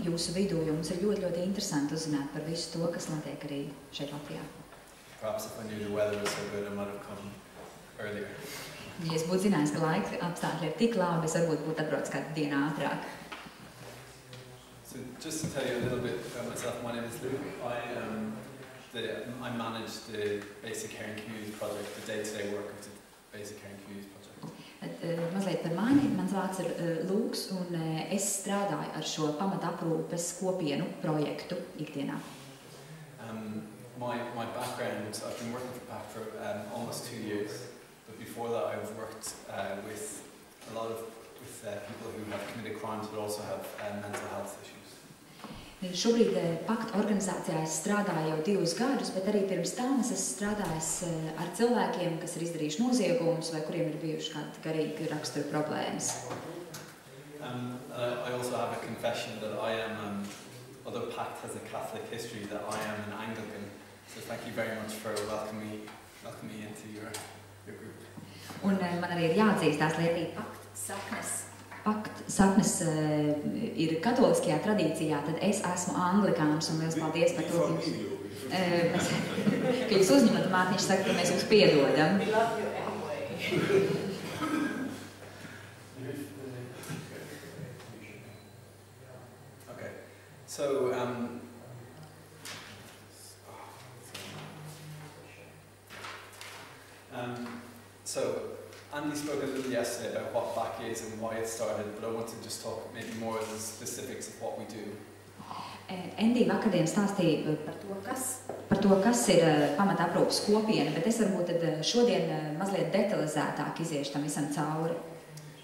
jūsu vidū, jo mums ir ļoti interesanti uzzināt par visu to, kas notiek arī šeit Latvijā. Perhaps if I knew the weather was so good, I might have come earlier. Ja es būtu zinājis, ka laika apstākļi ir tik labi, es varbūt būtu atbraucis kādu dienu ātrāk. So just to tell you a little bit about myself, my name is Luke. I manage the Basic Care and Communities project, the day-to-day work of the Basic Care and Communities project. Mazliet par mani, mans vārds ir Lūks, un es strādāju ar šo pamataprūpes kopienu projektu ikdienā. My background, I've been working for PAC for almost 2 years, but before that I've worked with a lot of people who have committed crimes but also have mental health issues. Šobrīd pakta organizācijā es strādāju jau 2 gadus, bet arī pirms tam es esmu strādājis ar cilvēkiem, kas ir izdarījuši noziegumus vai kuriem ir bijuši kādi garīgi rakstura problēmas. I also have a confession that I am, although PACT has a Catholic history, that I am an Anglican. So thank you very much for welcoming me into your group. Un man arī ir jāatzīstās, lai arī pakta saknes ir katoliskajā tradīcijā, tad es esmu anglikāns un liels paldies par to, ka jūs uzņemat. Mārtiņš saka, ka mēs jums piedodam. Okay. So Andy spoke a little yesterday about what BAC is and why it started, but I want to just talk maybe more of the specifics of what we do. Andy vakardien stāstīja par to, kas ir pamataprūpes kopiena, bet es varbūt tad šodien mazliet detalizētāk iziešu tam visam cauri.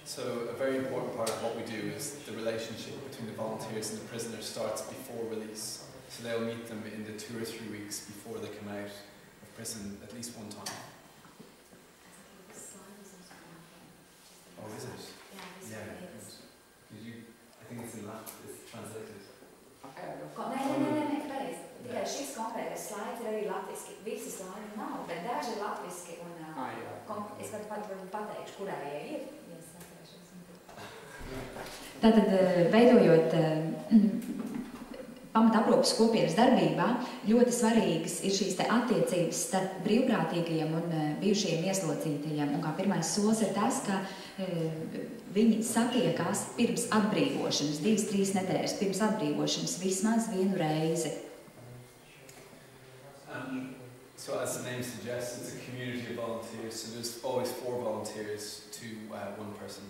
So a very important part of what we do is the relationship between the volunteers and the prisoners starts before release. So they'll meet them in the 2 or 3 weeks before they come out of prison at least one time. Oh, is it? Yeah, I think it's in Latin, it's translated. Nē, pareizi. Tikai šis konkrētais slaids ir arī latviski. Visi slaidi nav, bet daži ir latviski, un es varu pateikšu, kurā ir. Tātad, veidojot pamataprūpes kopienas darbībā, ļoti svarīgas ir šīs te attiecības starp brīvprātīgajiem un bijušajiem ieslodzītajiem. Un kā pirmais solis ir tas, ka viņi satiekās pirms atbrīvošanas, 2-3 nedēļas pirms atbrīvošanas, vismaz 1 reizi. So as the name suggests, it's a community of volunteers, so there's always 4 volunteers to 1 person.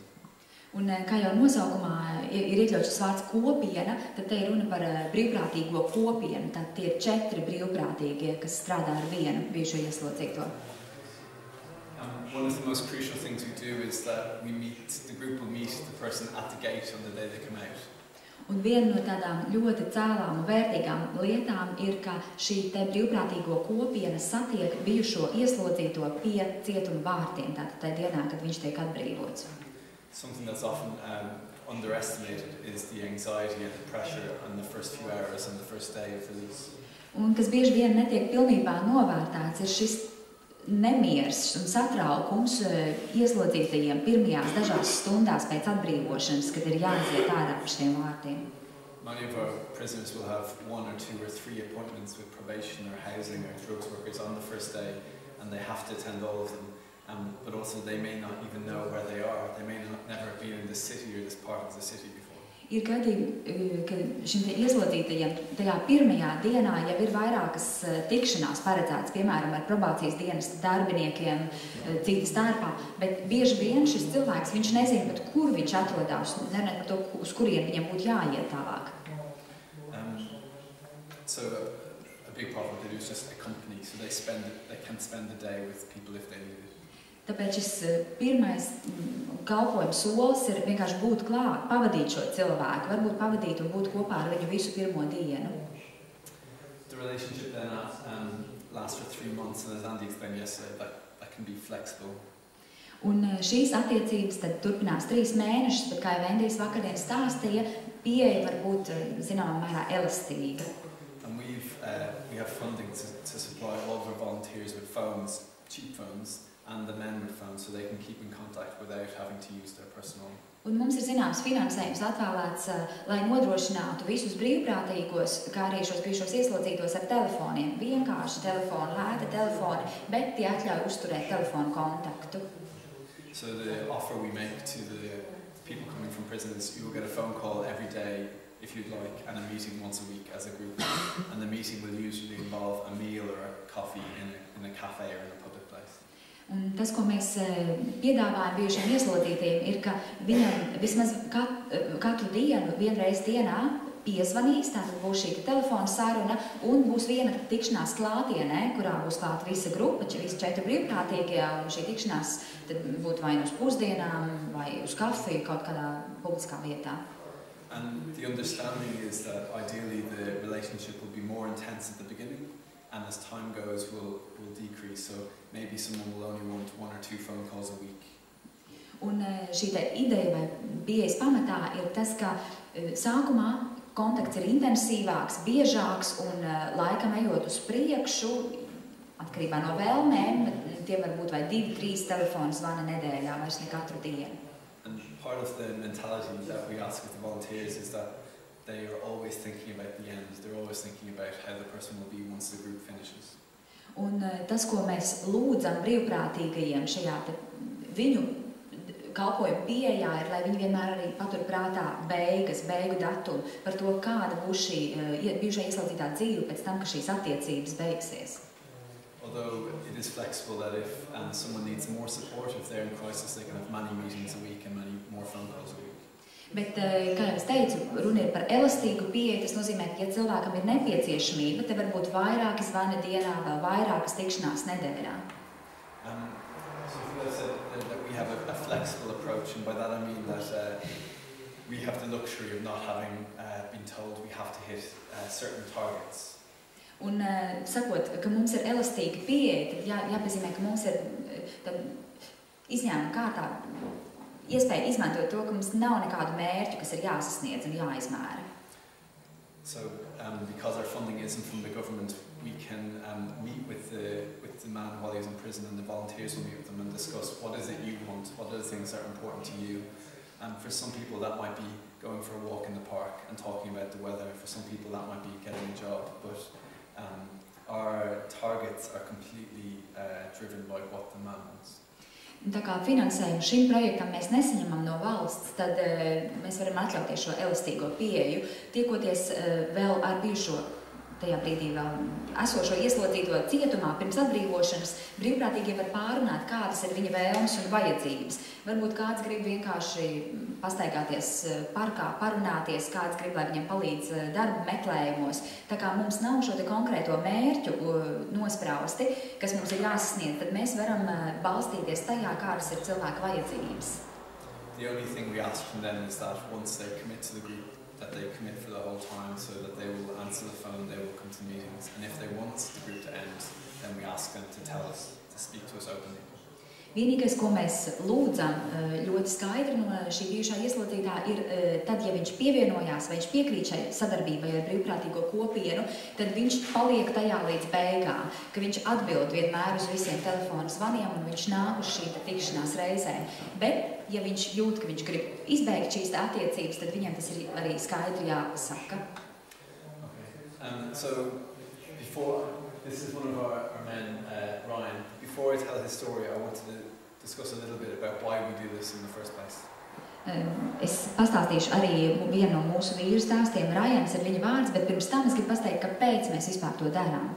Un kā jau nosaukumā ir iekļauts šis vārds kopiena, tad te ir runa par brīvprātīgo kopienu. Tad tie ir 4 brīvprātīgie, kas strādā ar vienu bijušo ieslodzīto. One of the most crucial things we do is that the group will meet the person at the gate on the day they come out. Un viena no tādām ļoti cēlām un vērtīgām lietām ir, ka šī te brīvprātīgo kopiena satiek bijušo ieslodzīto pie cietuma vārtiem, tātad tajā dienā, kad viņš tiek atbrīvots. Something that's often underestimated is the anxiety and the pressure on the first few hours and the first day of release. Un kas bieži vien netiek pilnībā novērtēts, ir šis nemiers un satraukums ieslodzītajiem pirmajās dažās stundās pēc atbrīvošanas, kad ir jāiziet ārā par šiem vārtiem. Many of our prisoners will have 1 or 2 or 3 appointments with probation or housing or drugs workers on the first day, and they have to attend all of them. But also they may not even know where they are. They may never have been in this city or this part of the city before. Ir gadījumi, ka šim ieslodzītajiem tajā pirmajā dienā jau ir vairākas tikšanās paredzētas, piemēram, ar probācijas dienesta darbiniekiem, cita starpā, bet bieži vien šis cilvēks, viņš nezina pat, kur viņš atrodās, nerunāt par to, uz kurien viņam būtu jāiet tālāk. So a big part of what they do is just accompany, so they can spend the day with people if they need it. Tāpēc šis pirmais kalpojums solis ir vienkārši būt klāt, pavadīt šo cilvēku, varbūt pavadīt un būt kopā ar viņu visu pirmo dienu. The relationship then lasts for 3 months, and as Andy explained yesterday, that can be flexible. Un šīs attiecības tad turpinās 3 mēnešus, bet kā jau Endijs vakardien stāstīja, pieeja var būt zināmā mērā elastīga. And we have funding to supply all of our volunteers with phones, cheap phones, and the men with phones, so they can keep in contact without having to use their personal Un mums ir zināms finansējums atvēlēts, lai nodrošinātu visus brīvprātīgos, kā arī šos bijušos ieslodzītos ar telefoniem. Vienkārši telefoni, lēti telefoni, bet tie atļauj uzturēt telefonu kontaktu. So the offer we make to the people coming from prison is you'll get a phone call every day if you'd like, and a meeting once a week as a group. And the meeting will usually involve a meal or a coffee in a cafe or in a public place. Un tas, ko mēs piedāvājam bijušiem ieslodzītiem, ir, ka viņam vismaz katru dienu, vienreiz dienā piezvanīs, tātad būs šī telefona saruna un būs viena tikšanās klātienē, kurā būs klāta visa grupa, visi 4 brīvprātīgie, un šī tikšanās tad būtu vai nu uz pusdienām, vai uz kafiju kaut kādā publiskā vietā. And the understanding is that ideally the relationship will be more intense at the beginning, and as time goes will decrease. So maybe someone will only want 1 or 2 phone calls a week. Un šī ideja vai pieejas pamatā ir tas, ka sākumā kontakts ir intensīvāks, biežāks un laikam ejot uz priekšu, atkarībā no vēlmēm, tie var būt vai 2-3 telefonu zvana nedēļā, vairs ne katru dienu. And part of the mentality that we ask of the volunteers is that they are always thinking about the end. They're always thinking about how the person will be once the group finishes. Un tas, ko mēs lūdzam brīvprātīgajiem šajā viņu kalpojumu pieejā, ir, lai viņi vienmēr arī patur prātā beigu datumu par to, kāda būs šī bijušā ieslodzītā dzīve pēc tam, ka šīs attiecības beigsies. Although it is flexible that if someone needs more support, if they're in crisis, they can have many meetings a week and many more phone calls a week. Bet, kā jau es teicu, runa ir par elastīgu pieeju. Tas nozīmē, ka, ja cilvēkam ir nepieciešamība, te var būt vairāki zvani dienā, vēl vairākas tikšanās nedēļā. So I said that we have a flexible approach, and by that I mean that we have the luxury of not having been told we have to hit certain targets. Un sakot, ka mums ir elastīga pieeja, tad jāpazīmē, ka mums ir izņēmuma kārtā iespēja izmantot to, ka mums nav nekādu mērķu, kas ir jāsasniedz un jāizmēra. So, because our funding isn't from the government, we can meet with the man while he's in prison, and the volunteers will meet with them and discuss what is it you want, what are the things that are important to you. For some people that might be going for a walk in the park and talking about the weather. For some people that might be getting a job. But our targets are completely driven by what the man wants. Tā kā finansējumu šim projektam mēs nesaņemam no valsts, tad mēs varam atļauties šo elastīgo pieeju, tiekoties vēl ar bijušo tajā brīdī vēl esošo ieslodzīto cietumā pirms atbrīvošanas. Brīvprātīgie var pārunāt, kādas ir viņa vēlmes un vajadzības. Varbūt kāds grib vienkārši pastaigāties parkā, parunāties, kāds grib, lai viņam palīdz darba meklējumos. Tā kā mums nav šo te konkrēto mērķu nosprausti, kas mums ir jāsasniedz, tad mēs varam balstīties tajā, kādas ir cilvēka vajadzības. The only thing we ask from them is that once they commit to the group, that they commit for the whole time, so that they will answer the phone, they will come to meetings, and if they want the group to end, then we ask them to tell us, to speak to us openly. Vienīgais, ko mēs lūdzam ļoti skaidri no šī bijušā ieslodzītā, ir tad, ja viņš pievienojās vai viņš piekrīt šai sadarbībai ar brīvprātīgo kopienu, tad viņš paliek tajā līdz beigām, ka viņš atbild vienmēr uz visiem telefonu zvaniem un viņš nāk uz šī tikšanās reizē. Bet, ja viņš jūt, ka viņš grib izbeigt šīs attiecības, tad viņam tas ir arī skaidri jāpasaka. Okay. So, this is one of our men, Ryan. Before I tell his story, I wanted to discuss a little bit about why we do this in the first place. Es pastāstīšu arī vienu no mūsu vīru stāstiem. Rajans ir viņa vārds, bet pirms tam es gribu pateikt, kāpēc mēs vispār to darām.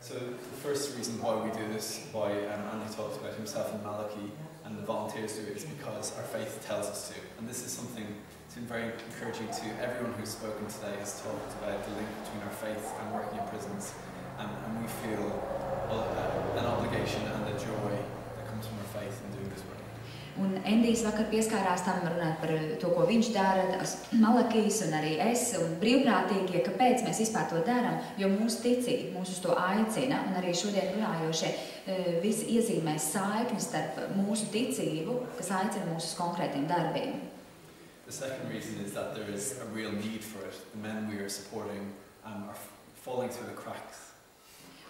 So the first reason why we do this, why Andy talks about himself and Malachi and the volunteers do it, is because our faith tells us to. And this is something that's been very encouraging to everyone who's spoken today, has talked about the link between our faith and working in prisons. And we feel an obligation and a joy that comes from our faith in doing this work. Un Endijs vakar pieskārās tam runāt par to, ko viņš dara, Malakijs un arī es un brīvprātīgie, kāpēc mēs vispār to darām, jo mūsu ticība mūs uz to aicina, un arī šodien runājošie visi iezīmē saikni starp mūsu ticību, kas aicina mūs uz konkrētiem darbiem. The second reason is that there is a real need for it. The men we are supporting are falling through the cracks.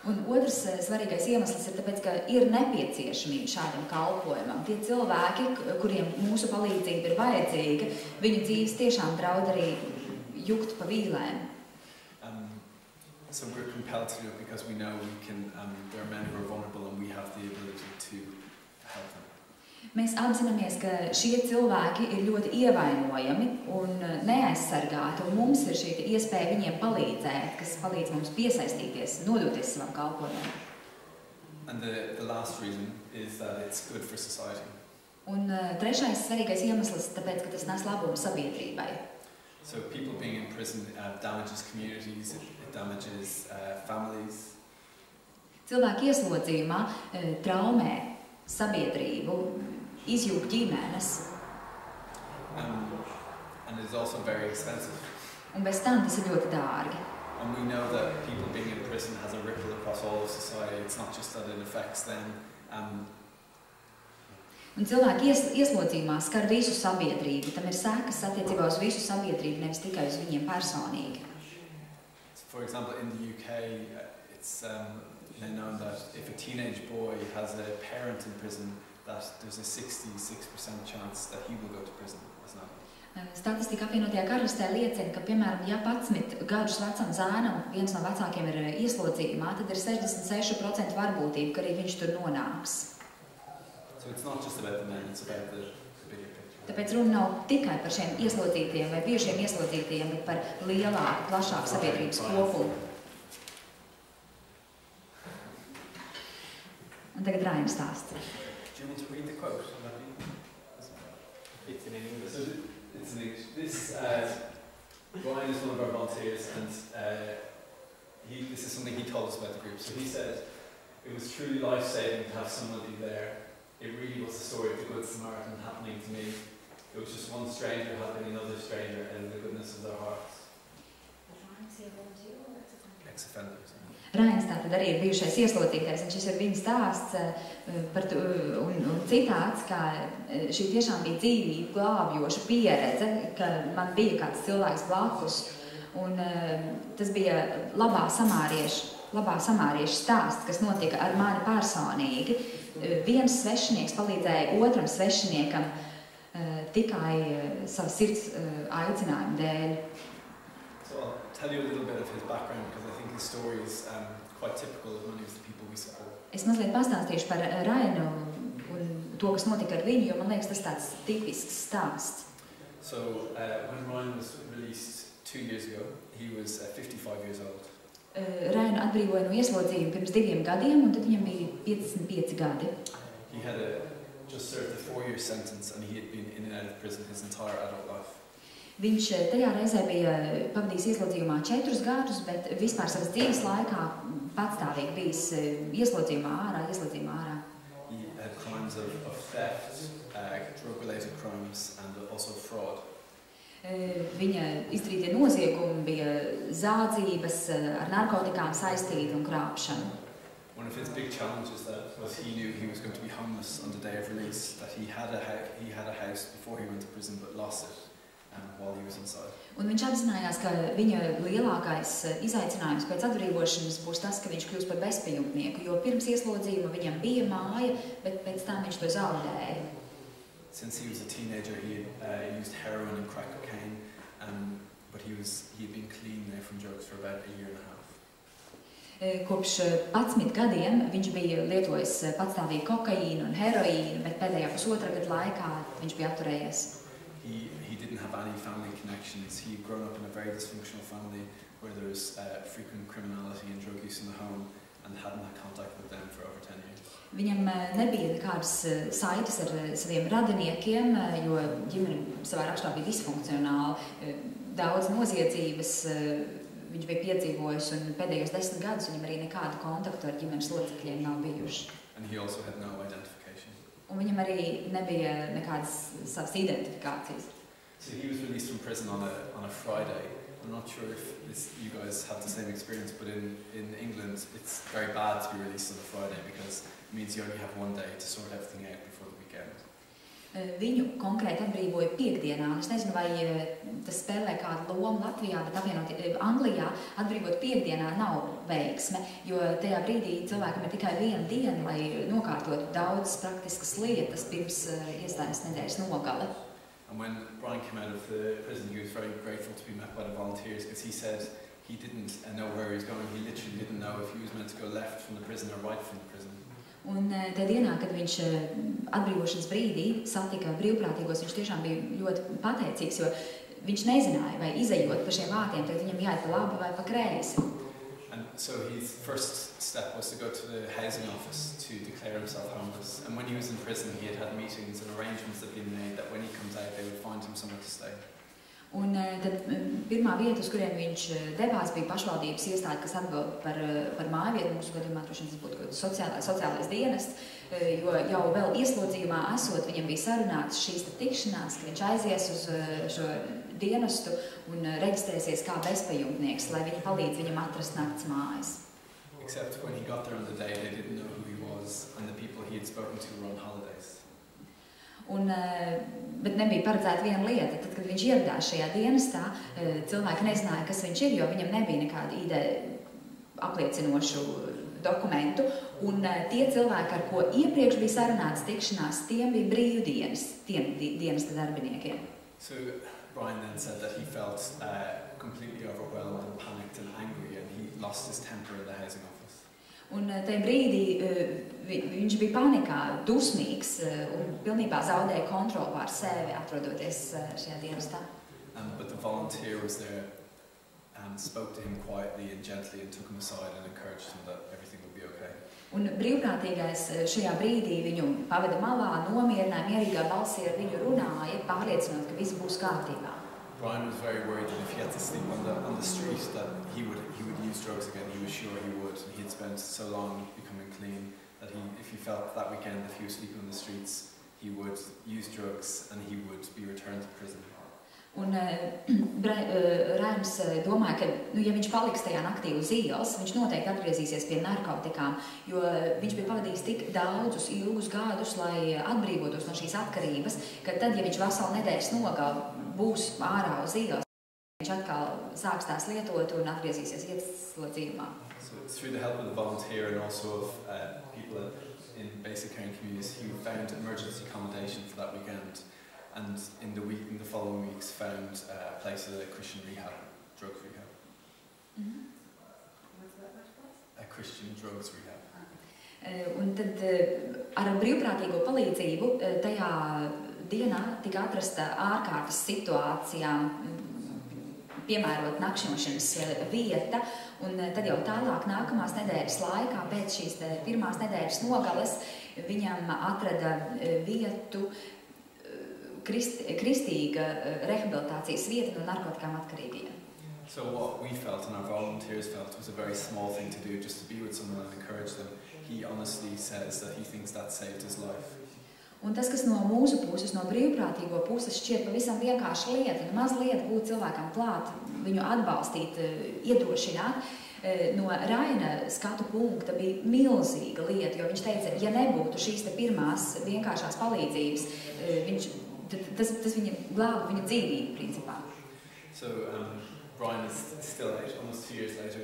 Un otrs svarīgais iemesls ir tāpēc, ka ir nepieciešamība šādam kalpojumam. Tie cilvēki, kuriem mūsu palīdzība ir vajadzīga, viņu dzīves tiešām draud arī jukt pa vīlēm. So we're compelled to do it because we know we can, there are men who are vulnerable and we have the ability to help them. Mēs apzināmies, ka šie cilvēki ir ļoti ievainojami un neaizsargāti, un mums ir šī iespēja viņiem palīdzēt, kas palīdz mums piesaistīties, nodoties savam kalpojumam. And the last reason is that it's good for society. Un trešais svarīgais iemesls, tāpēc, ka tas nes labumu sabiedrībai. So people being in prison damages communities, it damages families. Cilvēki ieslodzījumā traumē sabiedrību, izjūg ģimenes. And it's also very expensive. Un bez tam tas ir ļoti dārgi. And we know that people being in prison has a ripple across all of society. It's not just that it affects them. Un cilvēki ieslodzījumā skar visu sabiedrību. Tam ir sekas attiecībā uz visu sabiedrību, nevis tikai uz viņiem personīgi. For example, in the UK, it's known that if a teenage boy has a parent in prison, that there's a 66% chance that he will go to prison as an adult. Statistika apvienotajā karalistē liecina, ka, piemēram, ja 11 gadus vecam zēnam viens no vecākiem ir ieslodzījumā, tad ir 66% varbūtība, ka arī viņš tur nonāks. So it's not just about the men, it's about the bigger picture. Tāpēc runa nav tikai par šiem ieslodzītajiem vai bijušiem ieslodzītajiem, bet par lielāku, plašāku sabiedrības kopumu. Un tagad Ryan stāsts. Do you want to read the quote? It's in English. It's in English. This Ryan is one of our volunteers, and this is something he told us about the group. So he said, "It was truly life-saving to have somebody there. It really was the story of the Good Samaritan happening to me. It was just one stranger helping another stranger in the goodness of their hearts." Ex-offenders. Rainis tātad arī ir bijušais ieslodzītais, un šis ir viņa stāsts un citāts, ka šī tiešām bija dzīvību glābjoša pieredze, ka man bija kāds cilvēks blakus, un tas bija labā samārieša stāsts, kas notika ar mani personīgi. Viens svešinieks palīdzēja otram svešiniekam tikai savas sirds aicinājuma dēļ. So I'll tell you a little bit of his background because I think his story is quite typical of many of the people we support. Es mazliet pastāstīšu par Rainu un to, kas notika ar viņu, jo man liekas, tas tāds tipisks stāsts. So when Ryan was released 2 years ago, he was 55 years old. Rainu atbrīvoja no ieslodzījuma pirms 2 gadiem, un tad viņam bija 55 gadi. He had just served a 4-year sentence and he had been in and out of prison his entire adult life. Viņš tajā reizē bija pavadījis ieslodzījumā 4 gadus, bet vispār savas dzīves laikā patstāvīgi bijis ieslodzījumā ārā. He had crimes of theft, drug-related crimes and also fraud. Viņa izdarītie noziegumi bija zādzības, ar narkotikām saistīti un krāpšanu. One of his big challenges was he knew he was going to be homeless on the day of release, that he had a house before he went to prison but lost it. While he was inside. Un viņš apzinājās, ka viņa lielākais izaicinājums pēc atbrīvošanas būs tas, ka viņš kļūs par bezpajumtnieku, jo pirms ieslodzījuma viņam bija māja, bet pēc tam viņš to zaudēja. Since he was a teenager, he had used heroin and crack cocaine, but he had been clean there from drugs for about a year and a half. Kopš 11 gadiem viņš bija lietojis patstāvīgi kokaīnu un heroīnu, bet pēdējā pusotra gada laikā viņš bija atturējies. He didn't have any family connections. He had grown up in a very dysfunctional family where there was frequent criminality and drug use in the home and hadn't had contact with them for over 10 years. Viņam nebija nekādas saites ar saviem radiniekiem, jo ģimene savā raksturā bija disfunkcionāla. Daudz noziedzības viņš bija piedzīvojis, un pēdējos 10 gadus viņam arī nekādu kontaktu ar ģimenes locekļiem nav bijuši. And he also had no identification. Un viņam arī nebija nekādas savas identifikācijas. So he was released from prison on a Friday. I'm not sure if you guys have the same experience, but in England it's very bad to be released on a Friday because it means you only have one day to sort everything out before the weekend. Viņu konkrēti atbrīvoja piekdienā, un es nezinu, vai tas spēlē kādu lomu Latvijā, bet Anglijā atbrīvot piekdienā nav veiksme, jo tajā brīdī cilvēkam ir tikai viena diena, lai nokārtotu daudzas praktiskas lietas pirms iestājas nedēļas nogale. And when Brian came out of the prison, he was very grateful to be met by the volunteers because he said he didn't know where he was going. He literally didn't know if he was meant to go left from the prison or right from the prison. Un tajā dienā, kad viņš atbrīvošanas brīdī satika brīvprātīgos, viņš tiešām bija ļoti pateicīgs, jo viņš nezināja, vai izejot pa šiem vārtiem, tad viņam jāiet pa labi vai pa kreisi. And so his first step was to go to the housing office to declare himself homeless. And when he was in prison, he had meetings and arrangements that had been made that when he comes out, they would find him somewhere to stay. Un tad pirmā vieta, uz kurien viņš devās, bija pašvaldības iestāde, kas atbild par mājvietu. Mūsu gadījumā droši vien tas būtu sociālais dienests, jo jau vēl ieslodzījumā esot, viņam bija sarunāts šīs tikšanās, ka viņš aizies uz šo dienestu un reģistrēsies kā bezpajumtnieks, lai viņi palīdz viņam atrast nakts mājas. Except when he got there on the day, they didn't know who he was, and the people he had spoken to were on holidays. Bet nebija paredzēta viena lieta. Tad, kad viņš ieradās šajā dienestā, cilvēki nezināja, kas viņš ir, jo viņam nebija nekāda ID apliecinošu dokumentu. Un tie cilvēki, ar ko iepriekš bija sarunāts tikšanās, tiem bija brīvdienas, tiem dienesta darbiniekiem. So Brian then said that he felt completely overwhelmed and panicked and angry, and he lost his temper in the housing office. Un tajā brīdī viņš bija panikā, dusmīgs un pilnībā zaudēja kontroli pār sevi, atrodoties šajā dienestā. But the volunteer was there and spoke to him quietly and gently and took him aside and encouraged him that everything would be okay. Un brīvprātīgais šajā brīdī viņu paveda malā, nomierināja, mierīgā balsī ar viņu runāja, pārliecinot, ka viss būs kārtībā. Brian was very worried that if he had to sleep on the street, that he would use drugs again. He was sure he would. He had spent so long becoming clean that if he felt that weekend, if he was sleeping on the streets, he would use drugs and he would be returned to prison. Un Raims domāja, ka, ja viņš paliks tajā naktī uz ielas, viņš noteikti atgriezīsies pie narkotikām, jo viņš bija pavadījis tik daudzus ilgus gadus, lai atbrīvotos no šīs atkarības, ka tad, ja viņš veselu nedēļas nogali būs ārā uz ielas, viņš atkal sāks tās lietot un atgriezīsies ieslodzījumā. So through the help of the volunteer and also of people in basic care and communities, he found emergency accommodation for that weekend. And in the following weeks, found a place at a Christian rehab, drugs rehab. Mm-hmm. What's that place? A Christian drugs rehab. Un tad ar brīvprātīgo palīdzību tajā dienā tika atrasta ārkārtas situācijām piemērot nakšņošanas vieta, un tad jau tālāk nākamās nedēļas laikā, pēc šīs pirmās nedēļas nogales, viņam atrada vietu kristīga rehabilitācijas vieta no narkotikām atkarīgajiem. So what we felt and our volunteers felt was a very small thing to do, just to be with someone and encourage them. He honestly says that he thinks that saved his life. Un tas, kas no mūsu puses, no brīvprātīgo puses šķiet pavisam vienkārša lieta, mazliet būt cilvēkam klāt, viņu atbalstīt, iedrošināt, no Raina skatu punkta bija milzīga lieta, jo viņš teica, ja nebūtu šīs pirmās vienkāršās palīdzības, tas viņa glāba viņa dzīvību, principā. So Brian is still out, almost 2 years later.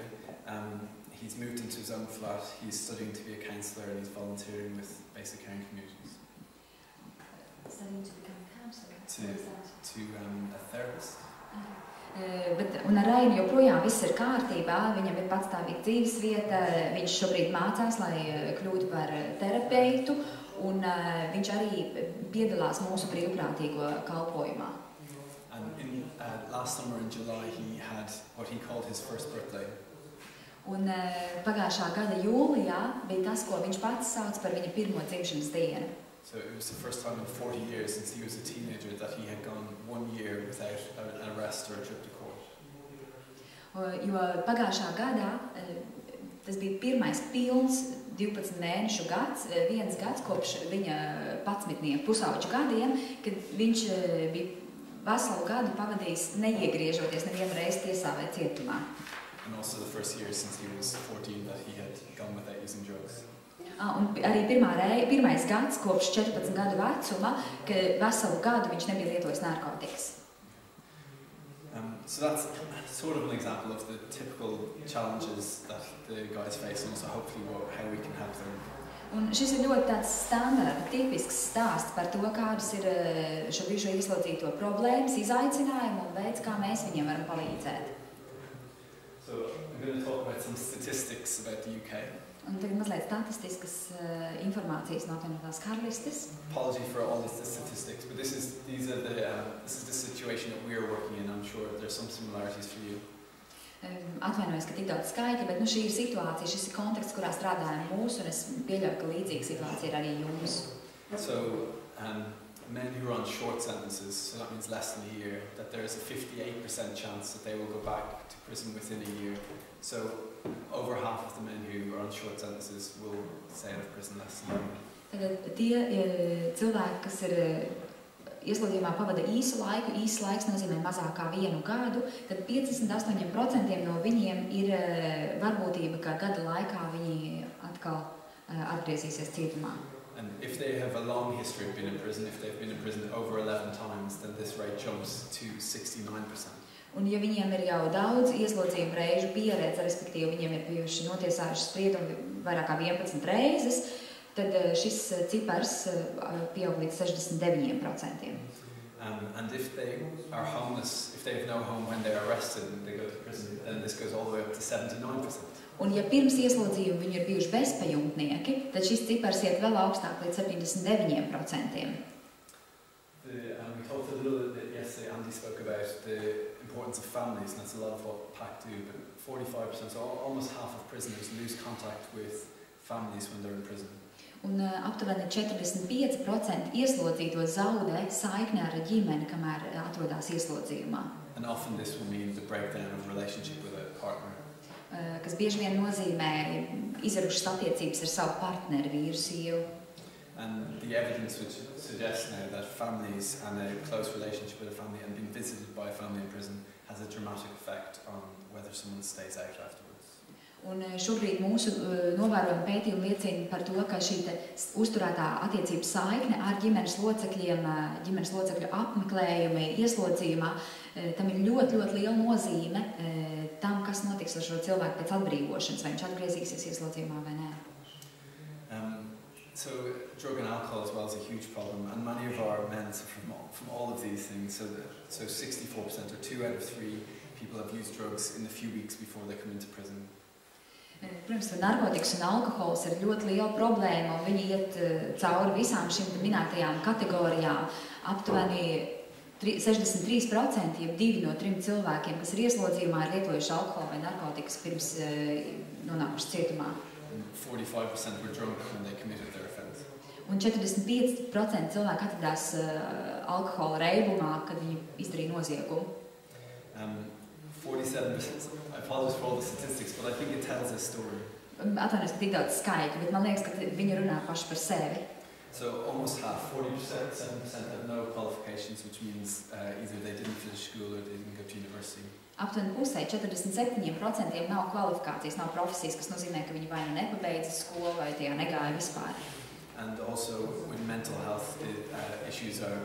He's moved into his own flat. He's studying to be a counsellor and he's volunteering with basic care and communities. Studying to become a counsellor? To a therapist. Un ar Rainu joprojām viss ir kārtībā, viņam ir patstāvīga dzīves vieta, viņš šobrīd mācās, lai kļūtu par terapeitu, un viņš arī piedalās mūsu brīvprātīgo kalpojumā. And last summer in July he had what he called his first birthday. Un pagājušā gada jūlijā bija tas, ko viņš pats sauc par viņa pirmo dzimšanas dienu. So it was the first time in 40 years since he was a teenager that he had gone 1 year without an arrest or a trip to court. Jo pagājušā gadā tas bija pirmais pilns 12 mēnešu gads, viens gads kopš viņa 11 pusauģu gadiem, kad viņš bija veselu gadu pavadījis neiegriežoties nevienu reizi tiesā vai cietumā. And also the first year since he was 14 that he had gone without using drugs. Un arī pirmais gads kopš 14 gadu vecuma, ka veselu gadu viņš nebija lietojis narkotikas. So that's sort of an example of the typical challenges that the guys face and also hopefully how we can help them. Un šis ir ļoti tāds standarta, tipisks stāsts par to, kādas ir šo bijušo ieslodzīto problēmas, izaicinājumi un veids, kā mēs viņiem varam palīdzēt. So I'm going to talk about some statistics about the UK. Un tagad mazliet statistiskas informācijas no apvienotās karalistes. Apology for all the statistics, but this is the situation that we are working in. I'm sure there's some similarities for you. Atvainojos, ka tik daudz skaitļi, bet šī ir situācija, šis ir konteksts, kurā strādājam mūsu, un es pieļauju, ka līdzīga situācija ir arī jums. So, men who are on short sentences, so that means less than a year, that there is a 58% chance that they will go back to prison within a year. So, over half of the men who are on short sentences will stay out of prison less than a year. Tad tie cilvēki, kas ir ieslodzījumā pavada īsu laiku, īsts laiks nozīmē mazāk kā 1 gadu, tad 58% no viņiem ir varbūtība, ka gada laikā viņi atkal atgriezīsies cietumā. And if they have a long history of being in prison, if they've been in prison over 11 times, then this rate jumps to 69%. Un ja viņiem ir jau daudz ieslodzījumu reižu pieredze, respektīvi viņiem ir bijuši notiesājuši spriedumi vairāk kā 11 reizes, tad šis cipars pieaug līdz 69%. And if they are homeless, if they have no home when they are arrested and they go to prison, then this goes all the way up to 79%. Un ja pirms ieslodzījuma viņi ir bijuši bezpajumtnieki, tad šis cipars iet vēl augstāk līdz 79%. We talked a little bit yesterday, Andy spoke about the importance of families, and that's a lot of what PAC do, but 45%, so almost half of prisoners lose contact with families when they're in prison. Un aptuveni 45% ieslodzīto zaudē saikni ar ģimeni, kamēr atrodas ieslodzījumā. And often this will mean the breakdown of a relationship with a partner. Kas bieži vien nozīmē izrušas attiecības ar savu partneri, vīru, sievu. And the evidence would suggest now that families and a close relationship with a family and being visited by a family in prison has a dramatic effect on whether someone stays out afterwards. Un šobrīd mūsu novērojuma pētījumi liecina par to, ka šī uzturētā attiecību saikne ar ģimenes locekļiem, ģimenes locekļu apmeklējumi ieslodzījumā, tam ir ļoti liela nozīme tam, kas notiks ar šo cilvēku pēc atbrīvošanas, vai viņš atgriezīsies ieslodzījumā vai nē. So drug and alcohol as well is a huge problem, and many of our men suffer from all of these things. So 64% or 2 out of 3 people have used drugs in the few weeks before they come into prison. Protams, narkotikas un alkohols ir ļoti liela problēma, un viņi iet cauri visām šīm minētajām kategorijām. Aptuveni 63%, jeb 2 no 3 cilvēkiem, kas ir ieslodzījumā, ir lietojuši alkoholu vai narkotikas pirms nonākuši cietumā. 45% were drunk when they committed their offence. Un 45% cilvēku atradās alkohola reibumā, kad viņi izdarīja noziegumu. 47%. I apologize for all the statistics, but I think it tells a story. Atvainojos, ka tik daudz skaitļu, bet man liekas, ka viņi runā paši par sevi. So almost half, 40%, 7% have no qualifications, which means either they didn't finish school or they didn't go to university. Aptuveni pusē 47% nav kvalifikācijas, nav profesijas, kas nozīmē, ka viņi vai nu nepabeidza skolu vai tajā negāja vispār. And also with mental health issues are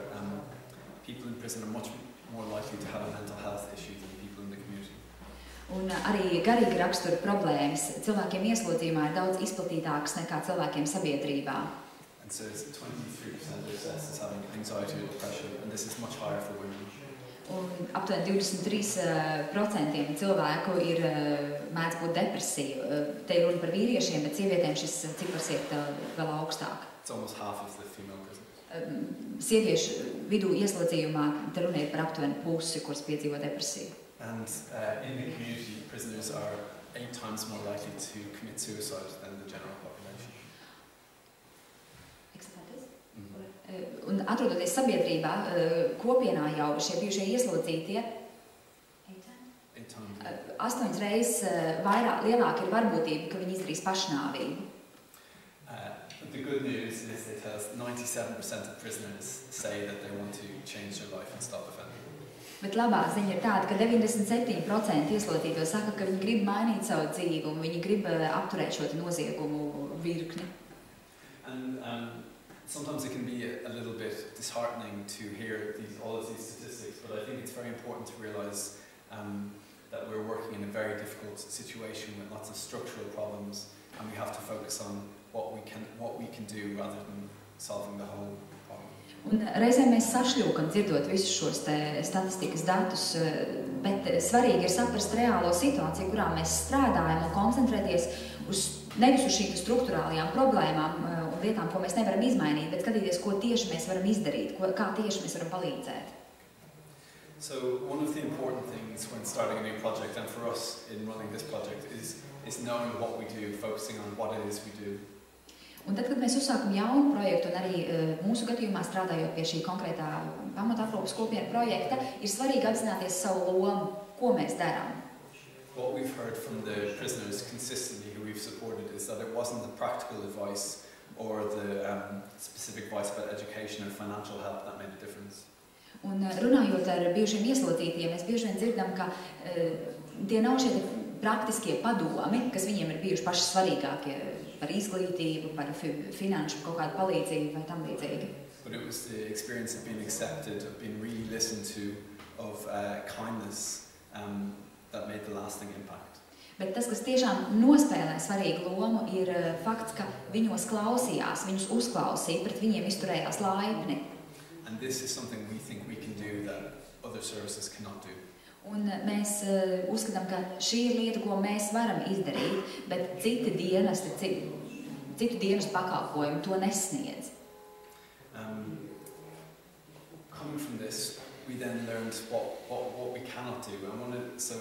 people in prison are much more likely to have a mental health issue than people in the community. Un arī garīgi rakstura problēmas cilvēkiem ieslodzījumā ir daudz izplatītākas nekā cilvēkiem sabiedrībā. And so 23% of assessors having anxiety or depression, and this is much higher for women. Un aptuveni 23% cilvēku ir mēdz būt depresija. Te ir runa par vīriešiem, bet sievietēm šis cipars ir vēl augstāk. It's almost half of the female prisoners. Sieviešu vidū ieslodzījumā te runa ir par aptuveni pusi, kuras piedzīvo depresiju. And in the community, prisoners are 8 times more likely to commit suicide than the general population. Un atrodoties sabiedrībā, kopienā jau šie bijušie ieslodzītie 8 reizes lielāka ir varbūtība, ka viņi izdarīs pašnāvību. The good news is they tell us 97% of prisoners say that they want to change their life and stop offending. Bet labā ziņa ir tāda, ka 97% ieslodzīto saka, ka viņi grib mainīt savu dzīvi un viņi grib apturēt šo noziegumu virkni. And sometimes it can be a little bit disheartening to hear all of these statistics, but I think it's very important to realise that we're working in a very difficult situation with lots of structural problems, and we have to focus on what we can do rather than solving the whole problem. Un reizēm mēs sašļūkam dzirdot visus šos statistikas datus, bet svarīgi ir saprast reālo situāciju, kurā mēs strādājam un koncentrēties nevis uz šīm struktūrālajām problēmām un lietām, ko mēs nevaram izmainīt, bet skatīties, ko tieši mēs varam izdarīt, kā tieši mēs varam palīdzēt. So one of the important things when starting a new project, and for us in running this project, is knowing what we do, focusing on what it is we do. Un tad, kad mēs uzsākam jaunu projektu, un arī mūsu gadījumā strādājot pie šī konkrētā pamataprūpes kopienu projekta, ir svarīgi apzināties savu lomu, ko mēs darām. What we've heard from the prisoners consistently who we've supported is that it wasn't the practical advice or the specific advice about education and financial help that made a difference. Un runājot ar bijušiem ieslodzītiem, mēs bieži vien dzirdam, ka tie nav šie praktiskie padomi, kas viņiem ir bijuši paši svarīgākie par izglītību, par finanšu kaut kādu palīdzību vai tam līdzīgi. But it was the experience of being accepted, of being really listened to, of kindness that made the lasting impact. Bet tas, kas tiešām nospēlē svarīgu lomu, ir fakts, ka viņos klausījās, viņus uzklausīja, pret viņiem izturējās laipni. And this is something we think we can do that other services cannot do. Un mēs uzskatām, ka šī ir lieta, ko mēs varam izdarīt, bet citu dienestu pakalpojumu to nesniedz. Coming from this, we then learned what we cannot do. So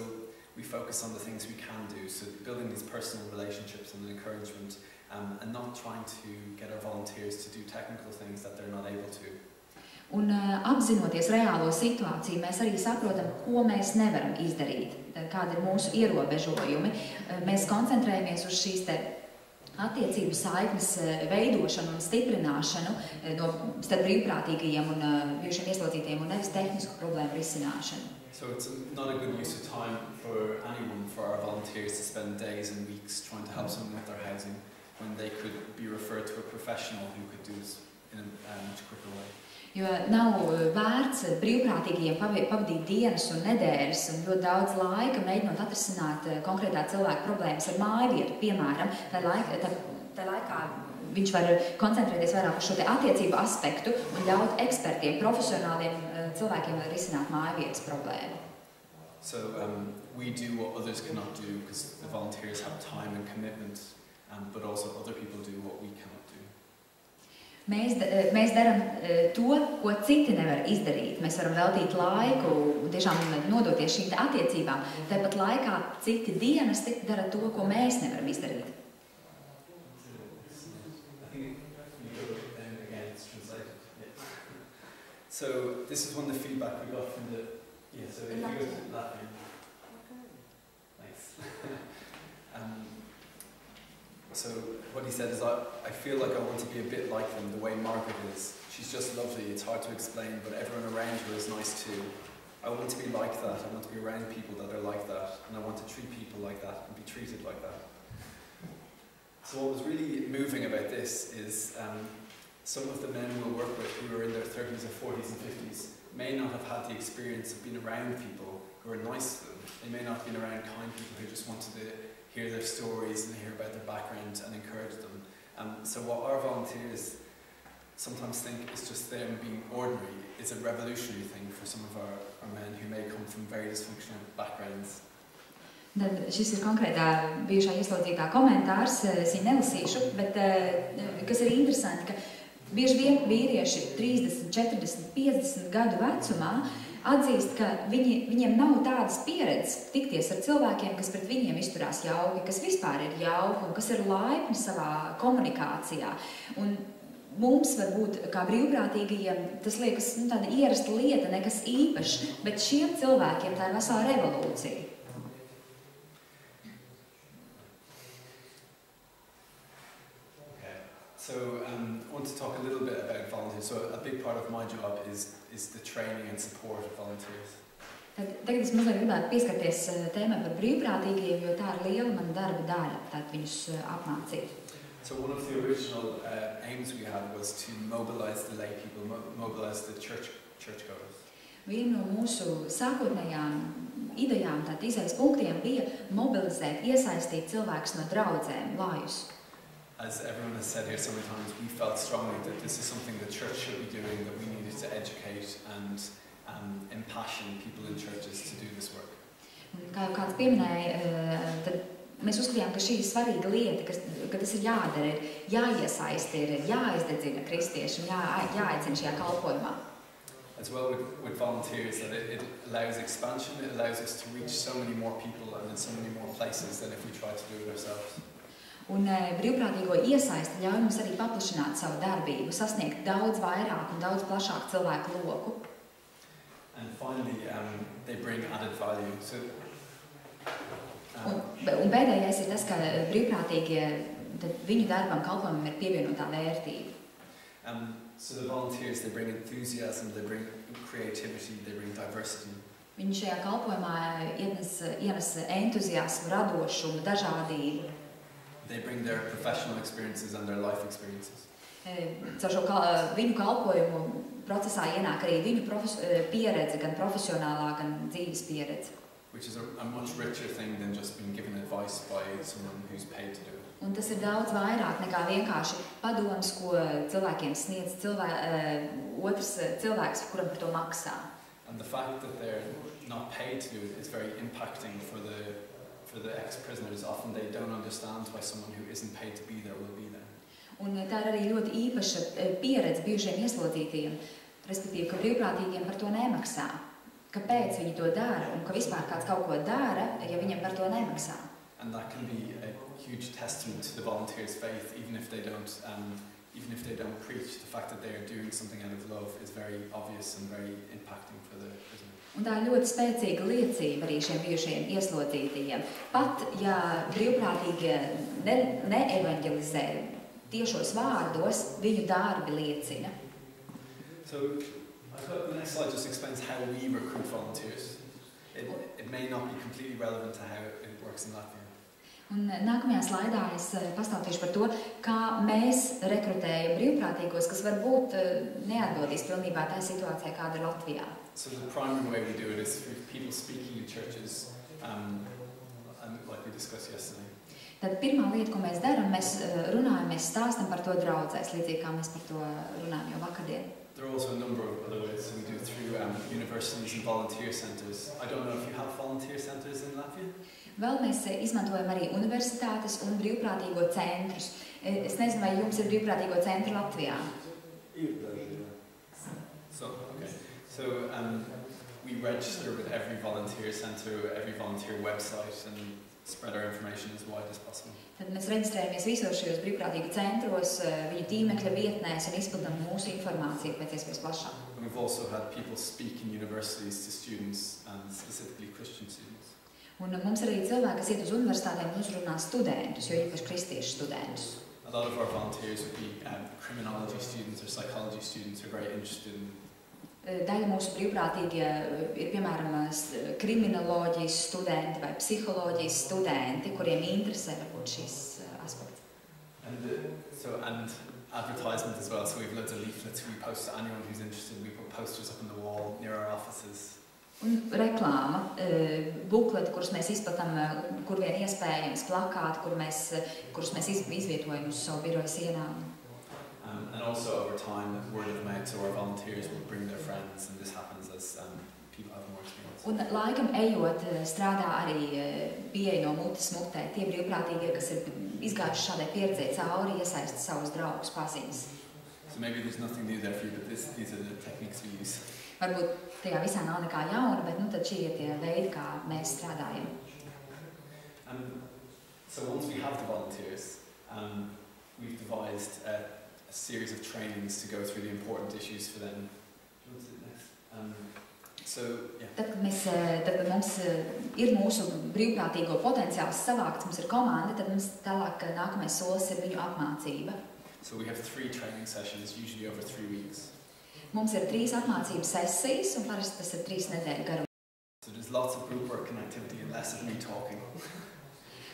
we focus on the things we can do, so building these personal relationships and encouragement, and not trying to get our volunteers to do technical things that they're not able to. Un apzinoties reālo situāciju, mēs arī saprotam, ko mēs nevaram izdarīt, kādi ir mūsu ierobežojumi. Mēs koncentrējamies uz šīs attiecību saiknes veidošanu un stiprināšanu starp brīvprātīgajiem un bijušiem ieslodzītiem un nevis tehnisku problēmu risināšanu. So it's not a good use of time for anyone, for our volunteers to spend days and weeks trying to help someone with their housing when they could be referred to a professional who could do this in a much quicker way. Jo nav vērts brīvprātīgajiem pavadīt dienas un nedēļas un ļoti daudz laika mēģinot atrisināt konkrētā cilvēka problēmas ar mājvietu, piemēram, tā laikā viņš var koncentrēties vairāk uz šo attiecību aspektu un ļaut ekspertiem, profesionāliem cilvēkiem risināt mājvietas problēmu. So we do what others cannot do because the volunteers have time and commitment, but also other people do what we cannot do. Mēs darām to, ko citi nevar izdarīt. Mēs varam veltīt laiku un tiešām nodoties šīm attiecībām. Tāpat laikā citi dienesti dara to, ko mēs nevaram izdarīt. So this is one of the feedback we got from the... Yeah, so if you go to Latvian. Nice. So what he said is, I feel like I want to be a bit like them, the way Margaret is. She's just lovely, it's hard to explain, but everyone around her is nice too. I want to be like that, I want to be around people that are like that, and I want to treat people like that and be treated like that. So what was really moving about this is some of the men we'll work with who are in their 30s or 40s and 50s may not have had the experience of being around people who are nice to them. They may not have been around kind people who just wanted to hear their stories and hear about their background and encourage them. So what our volunteers sometimes think is just them being ordinary is a revolutionary thing for some of our men who may come from very dysfunctional backgrounds. Tad šis ir konkrētā bijušā ieslodzītā komentārs, es viņu nelasīšu, bet kas ir interesanti, ka bieži vien vīrieši 30, 40, 50 gadu vecumā atzīst, ka viņiem nav tādas pieredzes tikties ar cilvēkiem, kas pret viņiem izturās jauki, kas vispār ir jauki un kas ir laipni savā komunikācijā. Un mums varbūt kā brīvprātīgajiem tas liekas tāda ierasta lieta, nekas īpašs, bet šiem cilvēkiem tā ir vesela revolūcija. So I want to talk a little bit about volunteers. So a big part of my job is the training and support of volunteers. Tagad es mazliet gribētu pieskarties tēmai par brīvprātīgajiem, jo tā ir liela mana darba daļa, tātad viņus apmācīt. So one of the original aims we had was to mobilize the lay people, mobilize the churchgoers. Viena no mūsu sākotnējām idejām, tātad izējas punktiem bija mobilizēt, iesaistīt cilvēkus no draudzēm, lājus. As everyone has said here so many times, we felt strongly that this is something the church should be doing, that we needed to educate and impassion people in churches to do this work. Un kā jau kāds pieminēja, tad mēs uzskatījām, ka šī ir svarīga lieta, ka tas ir jādara, ir jāiesaist, ir jāizdedzina kristieši un jāaicina šajā kalpojumā. As well with volunteers, that it allows expansion, it allows us to reach so many more people and in so many more places than if we try to do it ourselves. Un brīvprātīgo iesaisti ļauj mums arī paplašināt savu darbību, sasniegt daudz vairāk un daudz plašāku cilvēku loku. And finally, they bring added value. So, un pēdējais ir tas, ka brīvprātīgie, tad viņu darbam, kalpojumam ir pievienotā vērtība. So the volunteers, they bring enthusiasm, they bring creativity, they bring diversity. Viņi šajā kalpojumā ienes entuziasmu, radošumu, dažādību. They bring their professional experiences and their life experiences. Caur šo viņu kalpojumu procesā ienāk arī viņu pieredze, gan profesionālā, gan dzīves pieredze. Which is a much richer thing than just being given advice by someone who's paid to do it. Un tas ir daudz vairāk nekā vienkārši padoms, ko cilvēkiem sniedz otrs cilvēks, kuram par to maksā. And the fact that they're not paid to do it is very impacting for the ex-prisoners. Often they don't understand why someone who isn't paid to be there will be there. Un tā ir arī ļoti īpaša pieredze bijušiem ieslodzītajiem, respektīvi, ka brīvprātīgiem par to nemaksā. Kāpēc viņi to dara un ka vispār kāds kaut ko dara, ja viņam par to nemaksā. And that can be a huge testament to the volunteers' faith, even if they don't preach. The fact that they are doing something out of love is very obvious and very impacting for the prisoner. Un tā ir ļoti spēcīga liecība arī šiem bijušajiem ieslodzītajiem. Pat ja brīvprātīgie neevanģelizē tiešos vārdos, viņu darbi liecina. So the next slide just explains how we recruit volunteers. It may not be completely relevant to how it works in Latvia. Un nākamajā slaidā es pastāstīšu par to, kā mēs rekrutējam brīvprātīgos, kas varbūt neatbildīs pilnībā tā situācijā, kāda ir Latvijā. So the primary way we do it is through people speaking in churches, and like we discussed yesterday. Tad pirmā lieta, ko mēs darām, mēs runājam, mēs stāstam par to draudzēs, līdzīgi kā mēs par to runājam jau vakardien. There are also a number of other ways we do it through universities and volunteer centres. I don't know if you have volunteer centres in Latvia. Vēl mēs izmantojam arī universitātes un brīvprātīgo centrus. Es nezinu, vai jums ir brīvprātīgo centru Latvijā. So we register with every volunteer centre, every volunteer website, and spread our information as wide as possible. Tad mēs reģistrējamies visos šajos brīvprātīgu centros, viņu tīmekļa vietnēs un izplatām mūsu informāciju pēc iespējas plašāk. We've also had people speak in universities to students, and specifically Christian students. Un mums arī cilvēki, kas iet uz universitātēm un uzrunā studentus, jo īpaši kristiešu studentus. A lot of our volunteers would be criminology students or psychology students who are very interested in. Daļa mūsu brīvprātīgie ir, piemēram, kriminoloģijas studenti vai psiholoģijas studenti, kuriem interesē varbūt šīs aspekts. And advertisement as well. So we have loads of leaflets we post to anyone who's interested. We put posters up on the wall near our offices. Un reklāma, bukleti, kurus mēs izplatām, kur vien iespējams, plakāti, kurus mēs izvietojam uz savu biroju sienām. And also over time, word of mouth, so our volunteers will bring their friends, and this happens as people have more experience. Un laikam ejot, strādā arī pieeja no mutes mutē. Tie brīvprātīgie, kas ir izgājuši šādai pieredzei cauri, iesaista savus draugus, paziņas. So maybe there's nothing new there for you, but these are the techniques we use. Varbūt tajā visā nav nekā jauna, bet tad šie ir tie veidi, kā mēs strādājam. So once we have the volunteers, we've devised a series of trainings to go through the important issues for them. Tad, kad mums ir mūsu brīvprātīgo potenciāls savākts, mums ir komanda, tad mums tālāk nākamais solis ir viņu apmācība. So we have 3 training sessions, usually over 3 weeks. Mums ir 3 apmācības sesijas, un parasti tas ir 3 nedēļu garumā. So there's lots of group work and activity and less of me talking.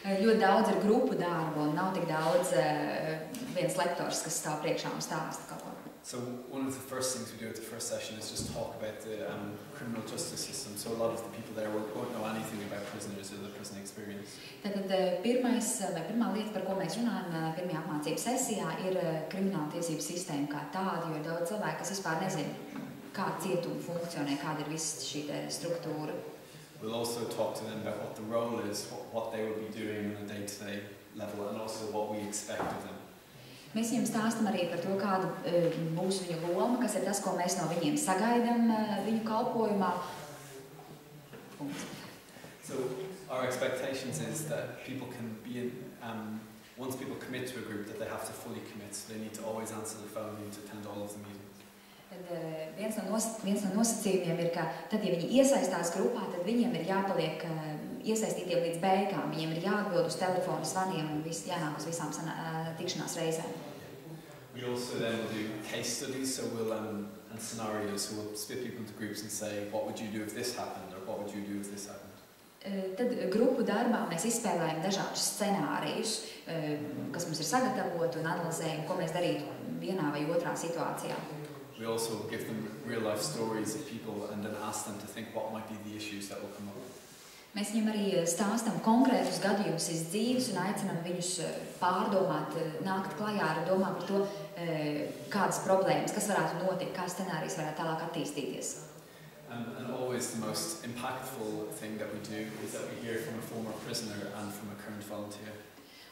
Ļoti daudz ir grupu darbu un nav tik daudz viens lektors, kas stāv priekšā un stāsta kaut ko. So one of the first things we do at the first session is just talk about the criminal justice system. So a lot of the people there won't know anything about prisoners or the prison experience. Tātad pirmā lieta, par ko mēs runājam pirmajā apmācību sesijā, ir krimināla tiesību sistēma kā tāda, jo ir daudz cilvēku, kas vispār nezina, kā cietumi funkcionē, kāda ir visa šī struktūra. We'll also talk to them about what the role is, what they will be doing on a day-to-day level, and also what we expect of them. Mēs viņiem stāstam arī par to, kāda būs viņu loma, kas ir tas, ko mēs no viņiem sagaidām viņu kalpojumā. So our expectations is that people can be once people commit to a group, that they have to fully commit. So they need to always answer the phone, they need to attend all of the meetings. Tad viens no nosacījumiem ir, ka tad, ja viņi iesaistās grupā, tad viņiem ir jāpaliek iesaistītiem līdz beigām. Viņiem ir jāatbild uz telefonu zvaniem un jānāk uz visām tikšanās reizēm. We also then will do case studies, so we'll and scenarios, so we'll split people into groups and say, what would you do if this happened, or what would you do if this happened? Tad grupu darbā mēs izspēlējam dažādus scenārijus, kas mums ir sagatavoti un analizējam, ko mēs darītu vienā vai otrā situācijā. We also give them real-life stories of people and then ask them to think what might be the issues that will come up. Mēs viņiem arī stāstam konkrētus gadījumus iz dzīves un aicinām viņus pārdomāt, nākt klajā ar domām par to, kādas problēmas, kas varētu notikt, kā scenārijs varētu tālāk attīstīties. And always the most impactful thing that we do is that we hear from a former prisoner and from a current volunteer.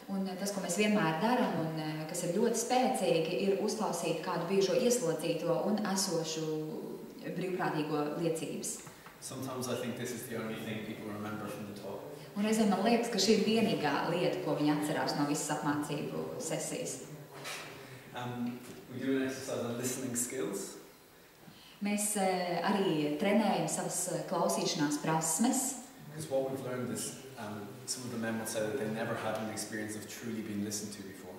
Un tas, ko mēs vienmēr darām un kas ir ļoti spēcīgi, ir uzklausīt kādu bijušo ieslodzīto un esošu brīvprātīgo liecības. Sometimes I think this is the only thing people remember from the talk. Un reizēm man liekas, ka šī ir vienīgā lieta, ko viņi atcerās no visas apmācību sesijas. We do an exercise on listening skills. Mēs arī trenējam savas klausīšanās prasmes. Because what we've learned is some of the men will say that they never had an experience of truly being listened to before.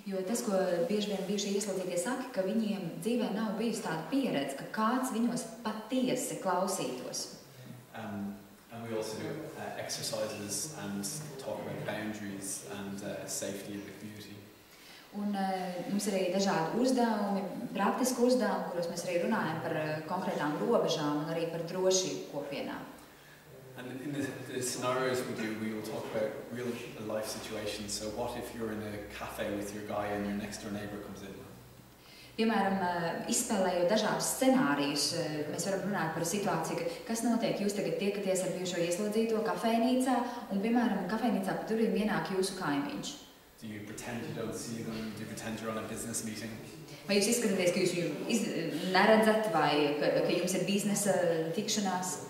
Jo tas, ko bieži vien bijušie ieslodzītie saka, ka viņiem dzīvē nav bijusi tāda pieredze, ka kāds viņos patiesi klausītos. And we also do exercises and talk about boundaries and safety in the community. Un mums ir arī dažādi uzdevumi, praktiski uzdevumi, kuros mēs arī runājam par konkrētām robežām un arī par drošību kopienā. And in the scenarios we do, we will talk about real life situations. So what if you're in a cafe with your guy and your next door neighbor comes in? Piemēram, izspēlējot dažādus scenārijus, mēs varam runāt par situāciju, kas notiek, jūs tagad tiekaties ar bijušo ieslodzīto kafejnīcā, un, piemēram, kafejnīcā pa durvīm ienāk jūsu kaimiņš. Do you pretend you don't see them? Do you pretend you're on a business meeting? Vai jūs izskatāties, ka jūs viņu neredzat, vai ka jums ir biznesa tikšanās?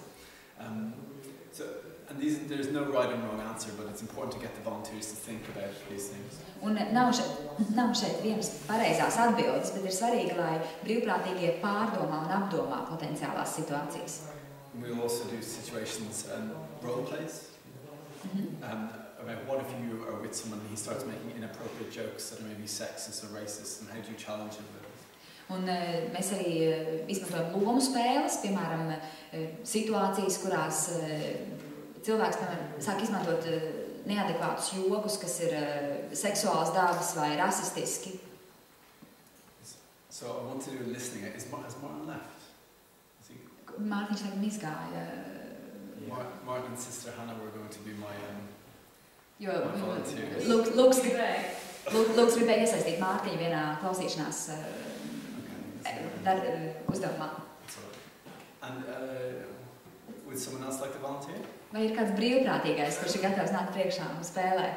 And there's no right and wrong answer, but it's important to get the volunteers to think about these things. Un nav šeit vienas pareizās atbildes, bet ir svarīgi, lai brīvprātīgie pārdomā un apdomā potenciālās situācijas. We'll also do situations and role plays. About what if you are with someone and he starts making inappropriate jokes that are maybe sexist or racist, and how do you challenge him with it? Un mēs arī izmantojam lomu spēles, piemēram, situācijas, kurās cilvēks, piemēram, sāk izmantot neadekvātus jokus, kas ir seksuāls dabas vai rasistiski. So I want to do listening. Has Martin left? Mārtiņš tagad izgāja. Martin and sister Hannah were going to be my volunteers. Lūks gribēja iesaistīt Mārtiņu vienā klausīšanās uzdevumā. And would someone else like to volunteer? Vai ir kāds brīvprātīgais, kurš ir gatavs nākt priekšā un spēlēt?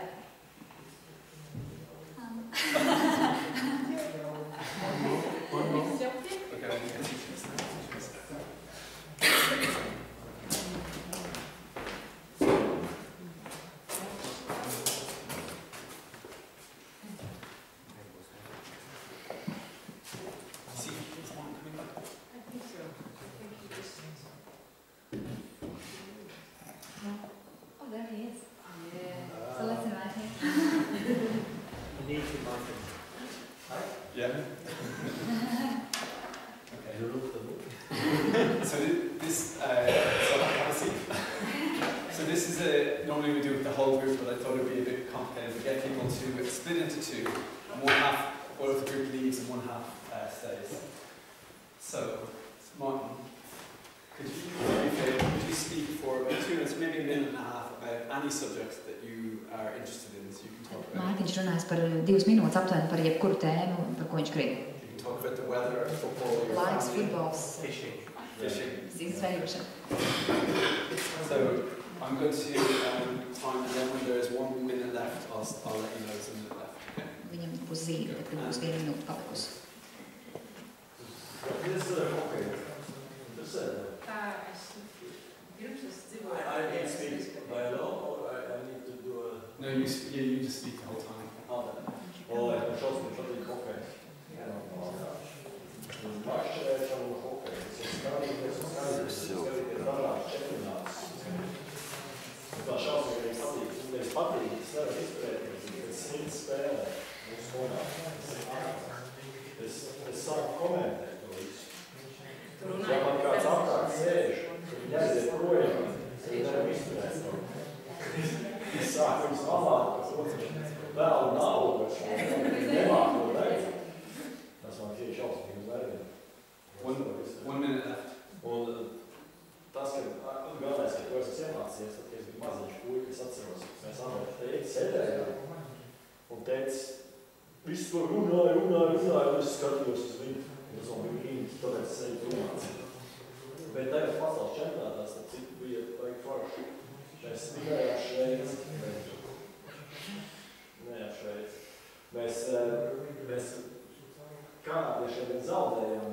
normally we do it with the whole group, but I thought it would be a bit complicated. We get people to split into two, and one of the group leaves and one half stays. So, Martin, could you speak for about 2 minutes, maybe a minute and a half, about any subject that you are interested in, so you can talk about. Mārtiņš runās par 2 minūtes aptuveni par jebkuru tēmu, par ko viņš grib. You can talk about the weather, football, your Laiks, family. futbols, Fishing. So, I'm going to time, and then when there is 1 minute left, I'll let you know there's a minute left. Okay? Viņam būs zīme, kad būs 1 minūte palikusi. I need to speak by law, or I need to do a... No, you just speak the whole time. Oh, I can show me something okay. Es sāku komentēt to visu. Ja man kāds apkārt sēž, jāiziet projām, viņi nevar izturēt to. Es sāku viņus malāt, vēl nav, bet nemāk to veikt. Tas man tieši šausmīgi uz vērtiem. 1 minute left. Un tas, ka galvenais, ka tu esi iemācījies, tad, kad es biju maziņš puika, es atceros, mēs Amerikā teici sēdējām un teici, visu to runāja, un es skatījos uz viņu. Tas man bija brīnums, tāpēc es eju runāts. Bet tagad pasaules čempionātās, tad citu bija vajag forši. Mēs spīdējām Šveici. Nē, Šveici. Mēs kanādiešiem vien zaudējām,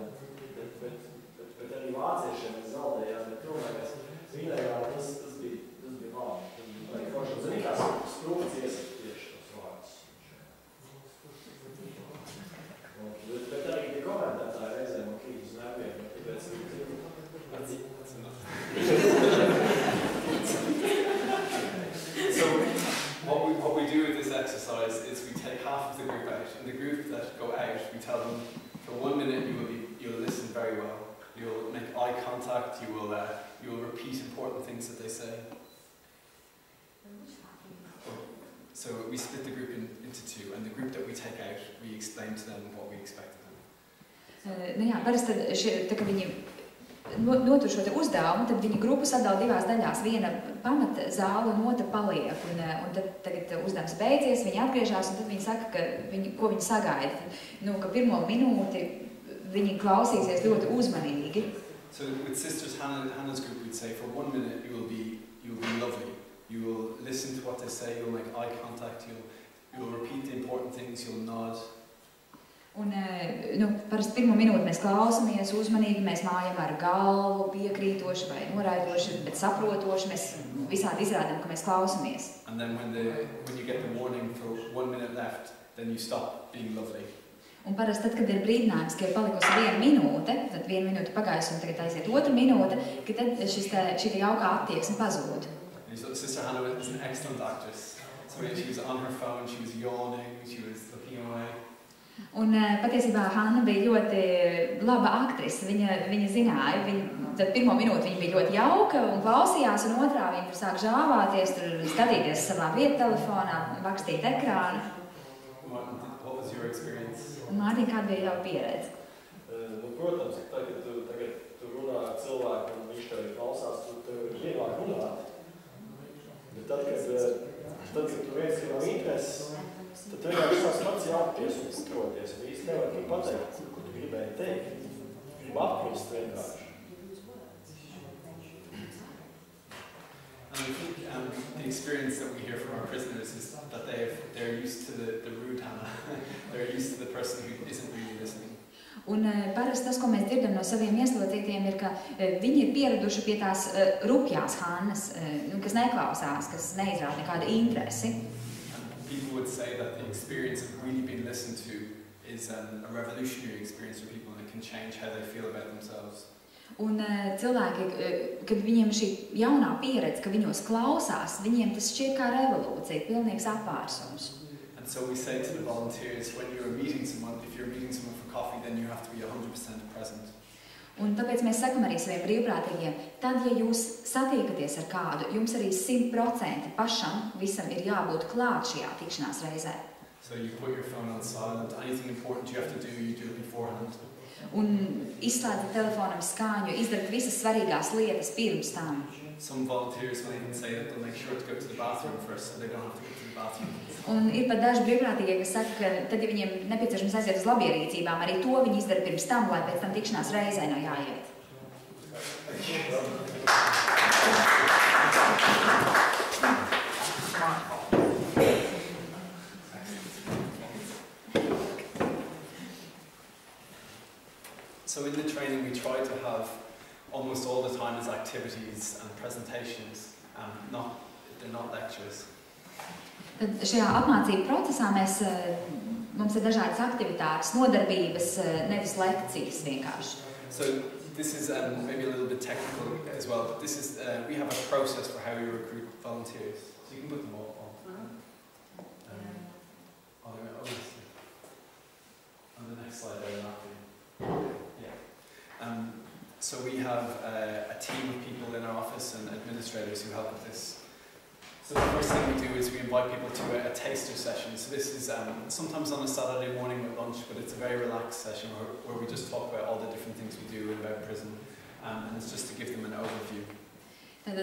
bet arī vāciešiem vien zaudējām, bet tomēr mēs spīdējām, tas bija labi. Tas bija vajag forši. Un zinīkās, sprūks iesaka tieši tos vārdus. Bet arī tie komentētāji reizēm man krīt uz nerviem, tāpēc So what we do with this exercise is we take half of the group out. In the group that go out, we tell them for 1 minute you'll listen very well. You'll make eye contact. You will repeat important things that they say. So we split the group into two, and the group that we take out, we explain to them what we expect of them. Nu jā, parasti tā, ka viņi notur šo te uzdevumu, tad viņi grupu sadala 2 daļās. Viena pamat zāle un otra paliek. Un tad tagad uzdevums beidzies, viņi atgriežās un tad viņi saka, ko viņi sagaida. Nu, ka 1 minūti viņi klausīsies ļoti uzmanīgi. So with Sisters Hannah's group, we'd say for 1 minute you will be lovely. You will listen to what they say, you'll make eye contact, you'll repeat the important things, you'll nod. Un, nu, parasti 1 minūti mēs klausamies uzmanīgi, mēs mājam ar galvu, piekrītoši vai noraidoši, bet saprotoši, mēs visādi izrādām, ka mēs klausamies. And then when you get the warning for 1 minute left, then you stop being lovely. Un parasti tad, kad ir brīdinājums, ka ir palikusi 1 minūte, tad 1 minūte pagājusi un tagad aiziet 2 minūte, ka tad šī jaukā attieksme pazūd. Sister Hannah is an excellent actress. So she was on her phone, she was yawning, she was looking away. Un patiesībā Hanna bija ļoti laba aktrise. Viņa zināja, tad 1 minūti viņa bija ļoti jauka un klausījās, un otrā viņa tur sāk žāvāties, tur skatīties savā viedtelefonā, vakstīt ekrānu. What was your experience? Un Mārtiņ, kāda bija tava pieredze? Nu, protams, tagad tu runā ar cilvēku, un viņš tev klausās, tu vieglāk runāt. Bet tad, kad tu viens ir no intereses, tad tev jau visās pats jāpties un saproties, un īsti nevar tu pateikt, ko tu gribēji teikt. Gribu apkrist vienkārši. And I think the experience that we hear from our prisoners is that they're used to the rude Hannah. They're used to the person who isn't really listening. Un parasti tas, ko mēs dzirdam no saviem ieslodzītiem, ir, ka viņi ir pieraduši pie tās rupjās Hannas, kas neklausās, kas neizrāda nekādu interesi. People would say that the experience of really being listened to is a revolutionary experience for people, and it can change how they feel about themselves. Un cilvēki, kad viņiem šī jaunā pieredze, ka viņos klausās, viņiem tas šķiet kā revolūcija, pilnīgs apvērsums. And so we say to the volunteers, when you're meeting someone, if you're meeting someone for coffee, then you have to be 100% present. Un tāpēc mēs sakam arī saviem brīvprātīgiem, tad, ja jūs satiekaties ar kādu, jums arī 100% pašam visam ir jābūt klāt šajā tikšanās reizē. So you put your phone on silent. Anything important you have to do, you do it beforehand. Un izslēdzat telefonam skaņu, izdarat visas svarīgās lietas pirms tam. Some volunteers will even say that they'll make sure to go to the bathroom first, so they don't have to go to the bathroom. Un ir pat daži brīvprātīgie, kas saka, ka tad, ja viņiem nepieciešams aiziet uz labierīcībām, arī to viņi izdara pirms tam, lai pēc tam tikšanās reizē nav jāiet. So in the training we try to have almost all the time as activities and presentations, they're not lectures. Tad šajā apmācību procesā mums ir dažādas aktivitātes, nodarbības, nevis lekcijas vienkārši. So this is maybe a little bit technical as well, but this is we have a process for how we recruit volunteers. So you can put them all on the next slide there, Matthew. Yeah. So we have a team of people in our office and administrators who help with this. So the first thing we do is we invite people to a taster session. So this is sometimes on a Saturday morning at lunch, but it's a very relaxed session where we just talk about all the different things we do about prison, and it's just to give them an overview. Tad,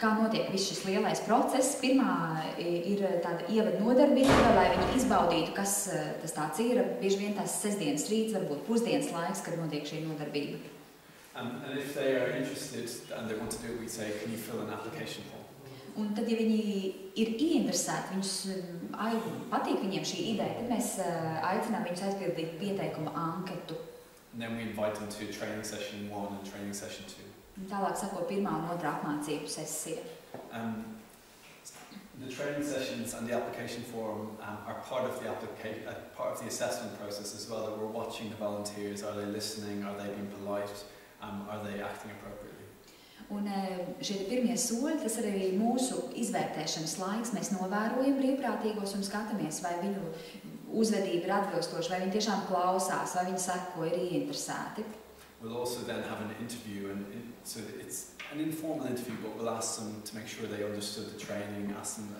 kā notiek viss šis lielais process? Pirmā ir tāda ievada nodarbība, lai viņi izbaudītu, kas tas tāds ir. Bieži vien tās sestdienas rīts, varbūt pusdienas laiks, kad notiek šī nodarbība. And if they are interested and they want to do it, we say, can you fill an application form? Un tad, ja viņi ir ieinteresēti, patīk viņiem šī ideja, tad mēs aicinām viņus aizpildīt pieteikuma anketu. And then we invite them to training session 1 and training session 2. Un tālāk sako pirmā un otrā apmācību sesija. The training sessions and the application form are part of the assessment process as well, that we're watching the volunteers. Are they listening? Are they being polite? Are they acting appropriately? Un šie pirmie soļi, tas arī mūsu izvērtēšanas laiks. Mēs novērojam brīvprātīgos un skatāmies, vai viņu uzvedība ir atbilstoša, vai viņi tiešām klausās, vai viņi seko, ir ieinteresēti. We'll also then have an interview, and so it's an informal interview, but we'll ask them to make sure they understood the training, ask them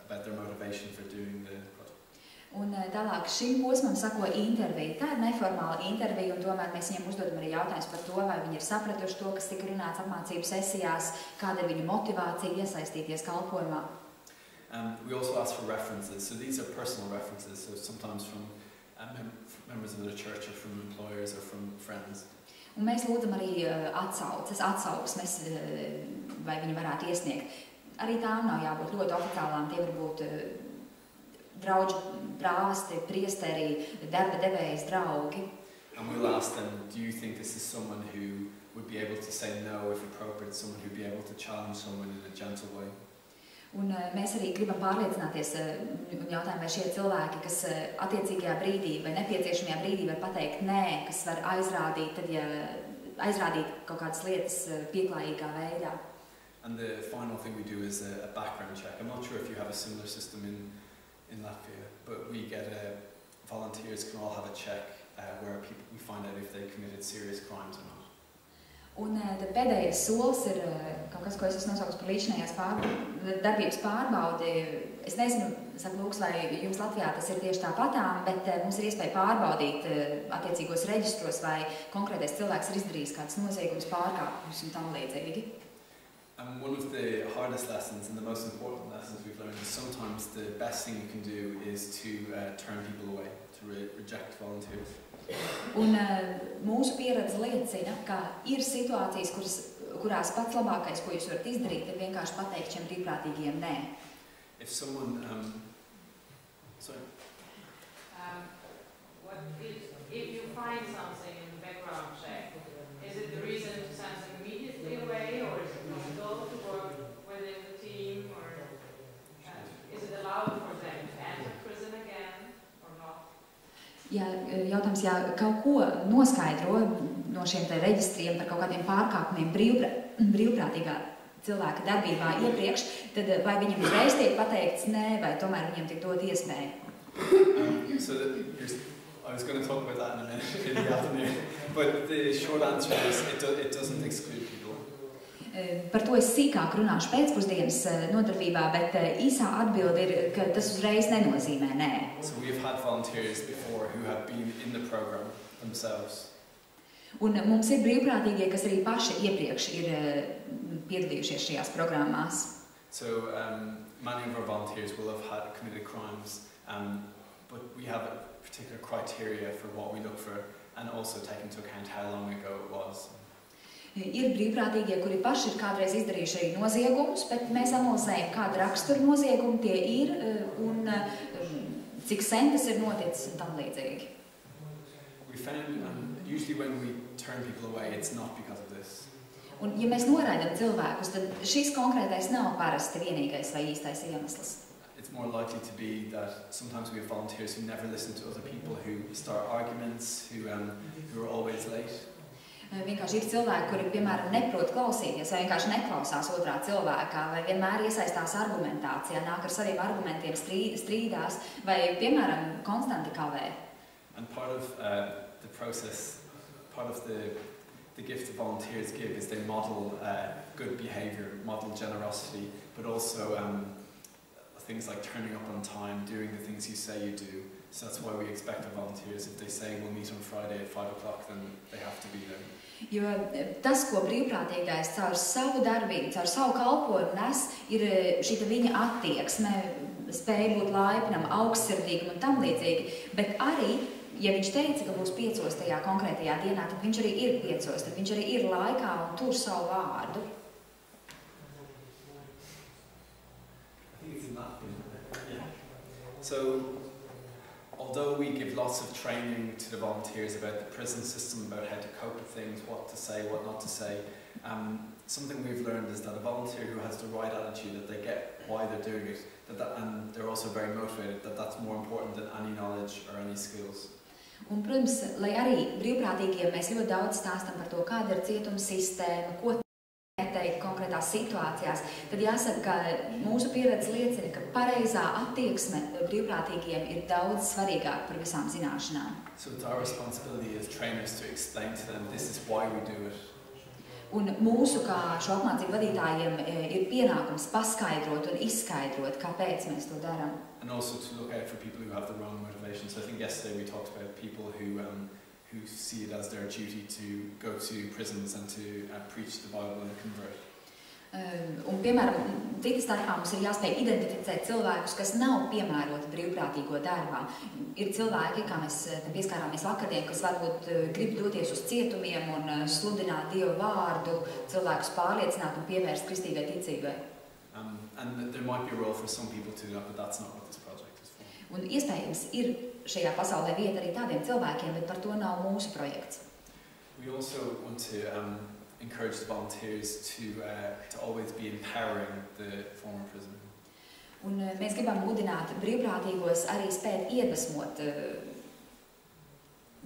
about their motivation for doing the project. Un tālāk šim posmam sako intervija. Tā ir neformāla intervija, un tomēr mēs viņiem uzdodam arī jautājums par to, vai viņi ir sapratuši to, kas tika runāts apmācību sesijās, kāda ir viņu motivācija iesaistīties kalpojumā. We also ask for references. So these are personal references, so sometimes from members of the church or from employers or from friends. Un mēs lūdzam arī atsauksmes, vai viņi varētu iesniegt. Arī tām nav jābūt ļoti oficiālām, tie var būt draudžu prāvesti, priesteri, darba devējs, draugi. And we'll ask them, do you think this is someone who would be able to say no if appropriate, someone who would be able to challenge someone in a gentle way? Un mēs arī gribam pārliecināties un jautājam, vai šie cilvēki, kas attiecīgajā brīdī vai nepieciešamajā brīdī var pateikt nē, kas var aizrādīt, tad, ja aizrādīt kaut kādas lietas pieklājīgā veidā. And the final thing we do is a background check. I'm not sure if you have a similar system in Latvia, but we get volunteers can all have a check where we find out if they committed serious crimes or not. Un tad pēdējais solis ir kaut kas, ko es esmu nosaukusi par līdzinājās darbības pārbaudi. Es nezinu, saka Lūks, vai jums Latvijā tas ir tieši tāpatām, bet mums ir iespēja pārbaudīt attiecīgos reģistros, vai konkrētais cilvēks ir izdarījis kāds noziegums, pārkāpums un tam līdzīgi. One of the hardest lessons and the most important lessons we've learned is sometimes the best thing you can do is to turn people away, to reject volunteers. Un mūsu pieredze liecina, ka ir situācijas, kurās pats labākais, ko jūs varat izdarīt, ir vienkārši pateikt šiem brīvprātīgiem nē. If someone, sorry. If you find something in the background check, is it the reason to send them immediately away, or is it possible to work within the team, or is it allowed for them to enter prison again, or not? Ja jautājums, ja kaut ko noskaidro no šiem te reģistriem par kaut kādiem pārkāpumiem brīvprātīgā cilvēka darbībā iepriekš, tad vai viņam uzreiz tiek pateikts nē, vai tomēr viņam tiek dot iespēja? So I was going to talk about that in a minute in the afternoon, but the short answer is it doesn't exclude people. Par to es sīkāk runāšu pēcpusdienas nodarbībā, bet īsā atbilde ir, ka tas uzreiz nenozīmē nē. So we've had volunteers before who have been in the program themselves. Un mums ir brīvprātīgie, kas arī paši iepriekš ir piedalījušies šajās programmās. So many of our volunteers will have had committed crimes, but we have a particular criteria for what we look for and also take into account how long ago it was. Ir brīvprātīgie, kuri paši ir kādreiz izdarījuši arī noziegumus, bet mēs analizējam, kāda rakstura noziegumi tie ir un cik sen tas ir noticis un tam līdzīgi. We found, usually when we turn people away, it's not because of this. Un ja mēs noraidam cilvēkus, tad šis konkrētais nav parasti vienīgais vai īstais iemesls. It's more likely to be that sometimes we have volunteers who never listen to other people, who start arguments, who are always late. Vienkārši ir cilvēki, kuri, piemēram, neprot klausīties, vai vienkārši neklausās otrā cilvēkā, vai vienmēr iesaistās argumentācijā, nāk ar saviem argumentiem strīdās, vai, piemēram, konstanti kavē. And part of the process, part of the gift that volunteers give is they model good behaviour, model generosity, but also things like turning up on time, doing the things you say you do. So that's why we expect our volunteers, if they say we'll meet on Friday at 5 o'clock, then they have to be there. Jo tas, ko brīvprātīgais caur savu darbību, caur savu kalpojumu nes, ir šī viņa attieksme, spēja būt laipnam, augstsirdīgam un tam līdzīgi. Bet arī, ja viņš teica, ka būs 5 tajā konkrētajā dienā, tad viņš arī ir 5, tad viņš arī ir laikā un tur savu vārdu. So, although we give lots of training to the volunteers about the prison system, about how to cope with things, what to say, what not to say, something we've learned is that a volunteer who has the right attitude, that they get why they're doing it, and they're also very motivated, that's more important than any knowledge or any skills. Un, protams, lai arī brīvprātīgiem mēs ļoti daudz stāstam par to, kāda ir cietuma sistēma, ko teikt konkrētās situācijās, tad jāsaka, ka mūsu pieredze liecina, ka pareizā attieksme brīvprātīgiem ir daudz svarīgāk par visām zināšanām. So it's our responsibility as trainers to explain to them this is why we do it. Un mūsu kā šo apmācību vadītājiem ir pienākums paskaidrot un izskaidrot, kāpēc mēs to darām. And also to look out for people who have the wrong motivations. So I think yesterday we talked about people who see it as their duty to go to prisons and to preach the Bible and convert. Un, piemēram, cita starpā mums ir jāspēj identificēt cilvēkus, kas nav piemēroti brīvprātīgo darbā. Ir cilvēki, kā mēs pieskārāmies vakardien, kas varbūt grib doties uz cietumiem un sludināt Dievu vārdu, cilvēkus pārliecināt un pievērst kristīgai ticībai. And there might be a role for some people to do that, but that's not what this project is for. Un iespējams ir šajā pasaulē vieta arī tādiem cilvēkiem, bet par to nav mūsu projekts. We also want to encourage the volunteers to always be empowering the former prisoner. Un mēs gribam mudināt brīvprātīgos arī spēt iedvesmot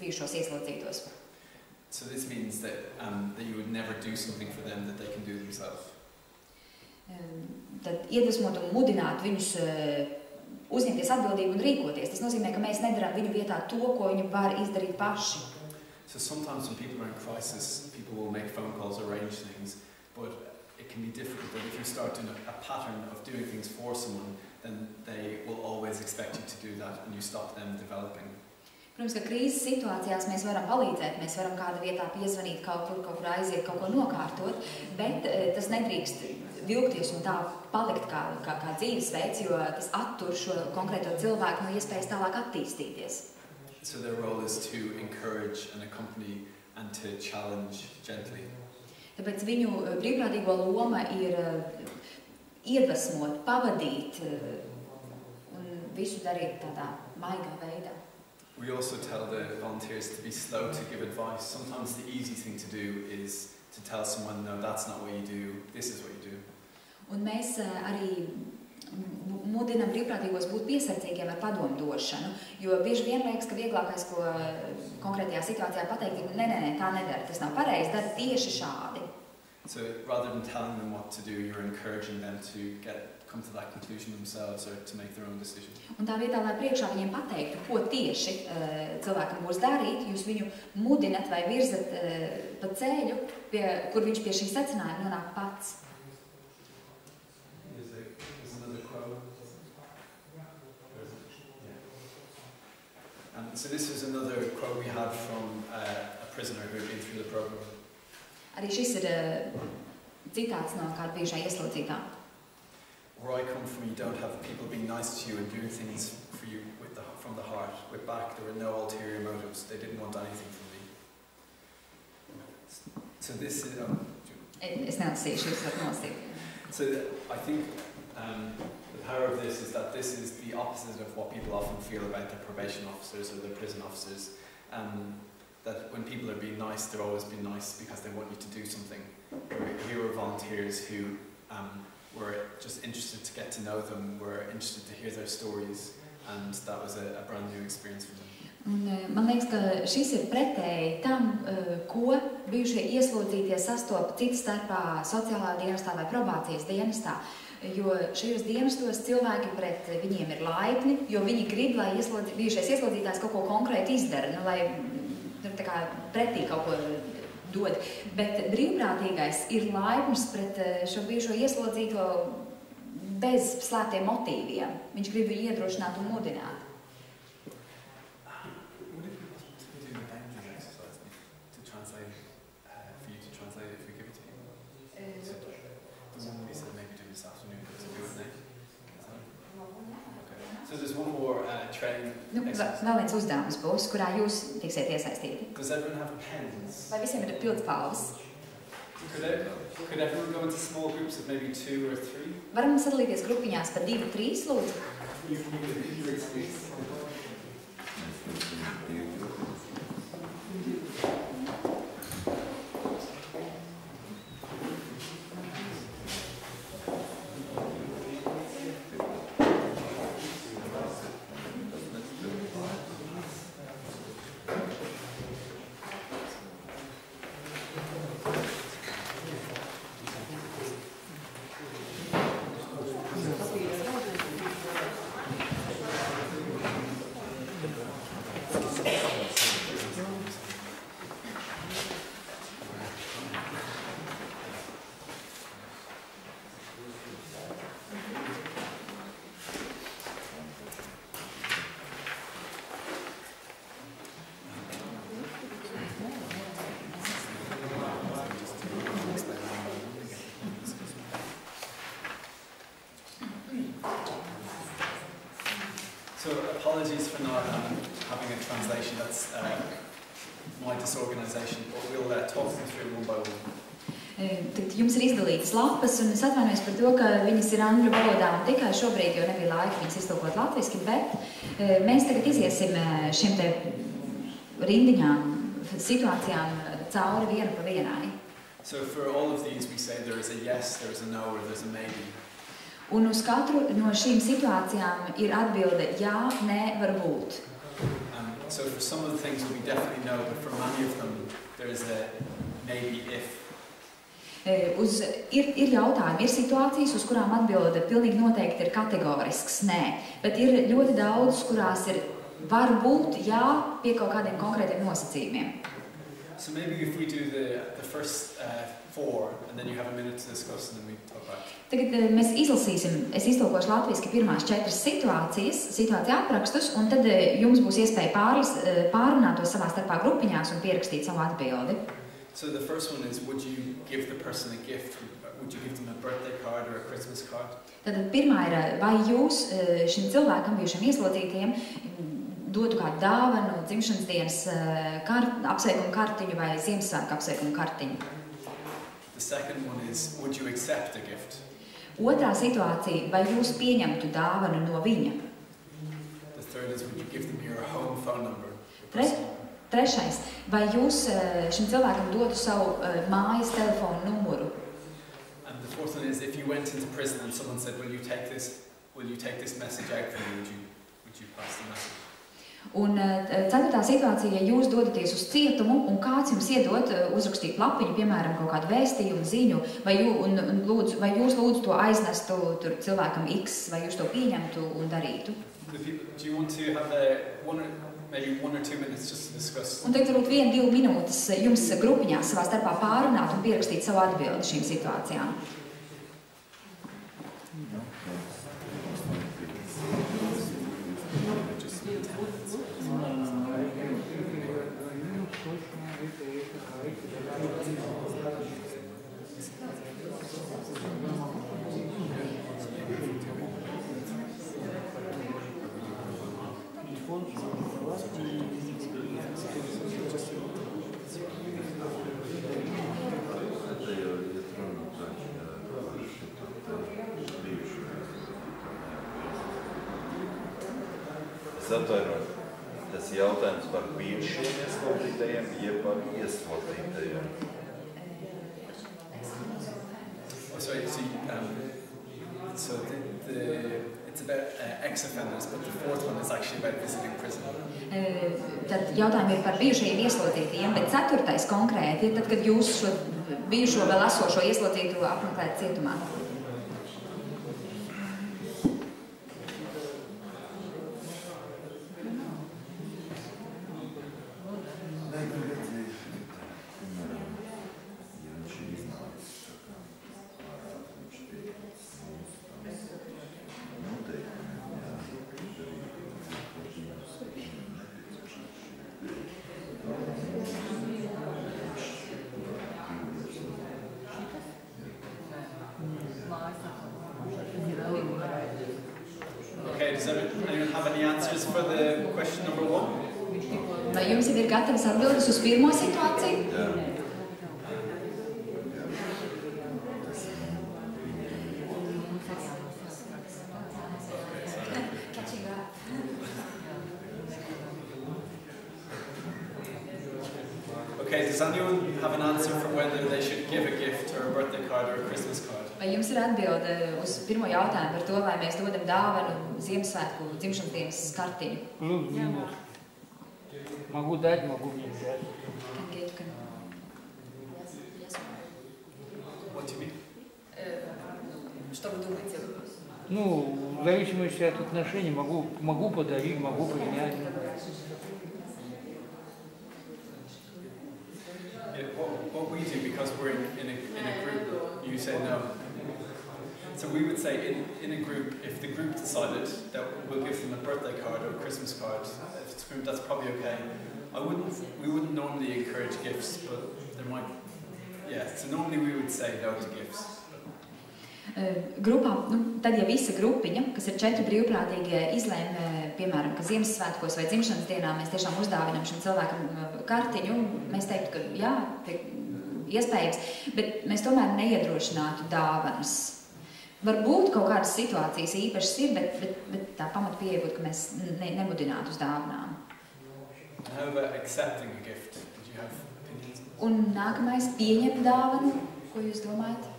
bijušos ieslodzītos. So this means that you would never do something for them that they can do themselves. Tad iedvesmot un mudināt viņus uzņemties atbildību un rīkoties. Tas nozīmē, ka mēs nedarām viņu vietā to, ko viņi var izdarīt paši. So sometimes when people are in crisis, people will make phone calls, arrange things, but it can be difficult that if you start doing a pattern of doing things for someone, then they will always expect you to do that and you stop them developing. Protams, ka krīzes situācijās mēs varam palīdzēt, mēs varam kāda vietā piezvanīt, kaut kur aiziet, kaut ko nokārtot, bet tas nedrīkst vilkties un tā palikt kā dzīvesveids, jo tas attur šo konkrēto cilvēku no iespējas tālāk attīstīties. So their role is to encourage and accompany and to challenge gently. Tāpēc viņu brīvprātīgo loma ir iedvesmot, pavadīt un visu darīt tādā maigā veidā. We also tell the volunteers to be slow to give advice. Sometimes the easy thing to do is to tell someone, no, that's not what you do, this is what you do. Un mēs arī mudinam brīvprātīgos būt piesardzīgiem ar padomu došanu, jo bieži vien liekas, ka vieglākais, ko konkrētajā situācijā pateikt, ir, nē, tā nedara, tas nav pareizi, dara tieši šādi. So rather than telling them what to do, you're encouraging them to get come to that conclusion themselves or to make their own decision. Un tā vietā, lai priekšā viņiem pateiktu, ko tieši cilvēkam būs darīt, jūs viņu mudinat vai virzat pa ceļu, kur viņš pie šī secinājuma nonāk pats. There's another quote. So this is another quote we had from a prisoner who had been through the program. Arī šis ir citāts no kāda bijušā ieslodzītā. Where I come from, you don't have people being nice to you and doing things for you from the heart. With back, there were no ulterior motives. They didn't want anything from me. So this is... Es nelasīšu, jūs varat nolasīt. So I think the power of this is that this is the opposite of what people often feel about their probation officers or their prison officers. That when people are being nice, they're always being nice because they want you to do something. Here were volunteers who were just interested to get to know them, were interested to hear their stories, and that was a brand new experience for them. Un, man liekas, ka šis ir pretēji tam, ko bijušie ieslodzītie sastopa citu starpā sociālā dienestā vai probācijas dienestā. Jo šajos dienestos cilvēki pret viņiem ir laipni, jo viņi grib, lai bijušais ieslodzītājs kaut ko konkrēti izdara, nu, lai tā kā pretī kaut ko dod. Bet brīvprātīgais ir laipns pret šo bijušo ieslodzīto bez slēptiem motīviem. Viņš grib viņu iedrošināt un mudināt. So there's one more training exercise. Vēl viens uzdevums būs, kurā jūs tiksiet iesaistīti. Does everyone have pens? Vai visiem ir pildspalvas? Could everyone go into small groups of maybe 2 or 3? Varam sadalīties grupiņās pa 2, 3, lūdzu? So apologies for not having a translation. That's my disorganisation, but we'll talk them through one by one. Tad jums ir izdalītas lapas, un es atvainojos par to, ka viņas ir angļu valodā un tikai šobrīd, jo nebija laika viņas iztulkot latviski, bet mēs tagad iziesim šiem te rindiņām, situācijām cauri vienu pa vienai. So for all of these we say there is a yes, there is a no, or there's a maybe. Un uz katru no šīm situācijām ir atbilde jā, nē, varbūt. So for some of the things we definitely know, but for many of them there is a maybe if. Ir jautājumi, ir situācijas, uz kurām atbilde pilnīgi noteikti ir kategorisks nē, bet ir ļoti daudz, kurās ir varbūt jā pie kaut kādiem konkrētiem nosacījumiem. So maybe if we do the first 4 and then you have a minute to discuss and then we talk back. Tagad mēs izlasīsim, es iztulkošu latviski pirmās 4 situāciju aprakstus, un tad jums būs iespēja pārunāt to savā starpā grupiņās un pierakstīt savu atbildi. So the first one is, would you give the person a gift? Would you give them a birthday card or a Christmas card? Tad pirmā ir, vai jūs šim cilvēkam, bijušiem ieslodzītiem, dotu kādu dāvanu, dzimšanas dienas apsveikumu kartiņu vai Ziemassvētku apsveikumu kartiņu? The second one is, would you accept a gift? Otrā situācija, vai jūs pieņemtu dāvanu no viņa? The third is, would you give them your home phone number? Trešais, vai jūs šim cilvēkam dotu savu mājas telefonu numuru? And the fourth one is, if you went into prison and someone said, will you take this message out for me, would you pass the message? Un ceturtā situācija, ja jūs dodaties uz cietumu un kāds jums iedod uzrakstīt lapiņu, piemēram, kaut kādu vēstījumu, ziņu, vai jūs lūdzu to aiznestu tur cilvēkam X, vai jūs to pieņemtu un darītu? Do you want to have maybe 1 or 2 minutes just to discuss? Un tagad varbūt 1-2 minūtes jums grupiņās savā starpā pārunāt un pierakstīt savu atbildi šīm situācijām. Atvainojiet, tas jautājums par bijušiem ieslodzītajiem, jeb par ieslodzītajiem. Sorry, so it's about ex-offenders, but the fourth one is actually about visiting prison. Tad jautājumi ir par bijušajiem ieslodzītajiem, bet ceturtais konkrēti ir tad, kad jūs šo bijušo vēl esošo ieslodzīto apmeklēt cietumā. Okay, does anyone have any answers for the question number 1? Vai jums jau ir gatavas atbildes uz pirmo situāciju? Okay, does anyone have an answer for whether they should give a gift or a birthday card or a Christmas card? Vai jums ir atbilde uz pirmo jautājumu par to, vai mēs dodam dāvanu Ziemassvētku dzimšanas dienas kartiņu? Плюс-минус. Могу дать, могу не дать. What do you mean? Что вы думаете? Ну, в зависимости от отношений могу подарить, могу принять. Yeah, what we do, because we're in a group, you say no. So we would say in a group, if the group decided that we'll give them a birthday card or a Christmas card, if it's a group, that's probably okay. We wouldn't normally encourage gifts, but there might, yeah, so normally we would say no to gifts. Grupā, tad ja visa grupiņa, kas ir 4 brīvprātīgie, izlēma, piemēram, ka Ziemassvētkos vai dzimšanas dienā mēs tiešām uzdāvinām šim cilvēkam kartiņu, mēs teiktu, ka jā, iespējams, bet mēs tomēr neiedrošinātu dāvanas. Varbūt kaut kādas situācijas īpašas ir, bet tā pamatpieeja būtu, ka mēs nemudinātu uz dāvanām. How about accepting a gift? Did you have opinions? Un nākamais pieņemt dāvanu, ko jūs domājat?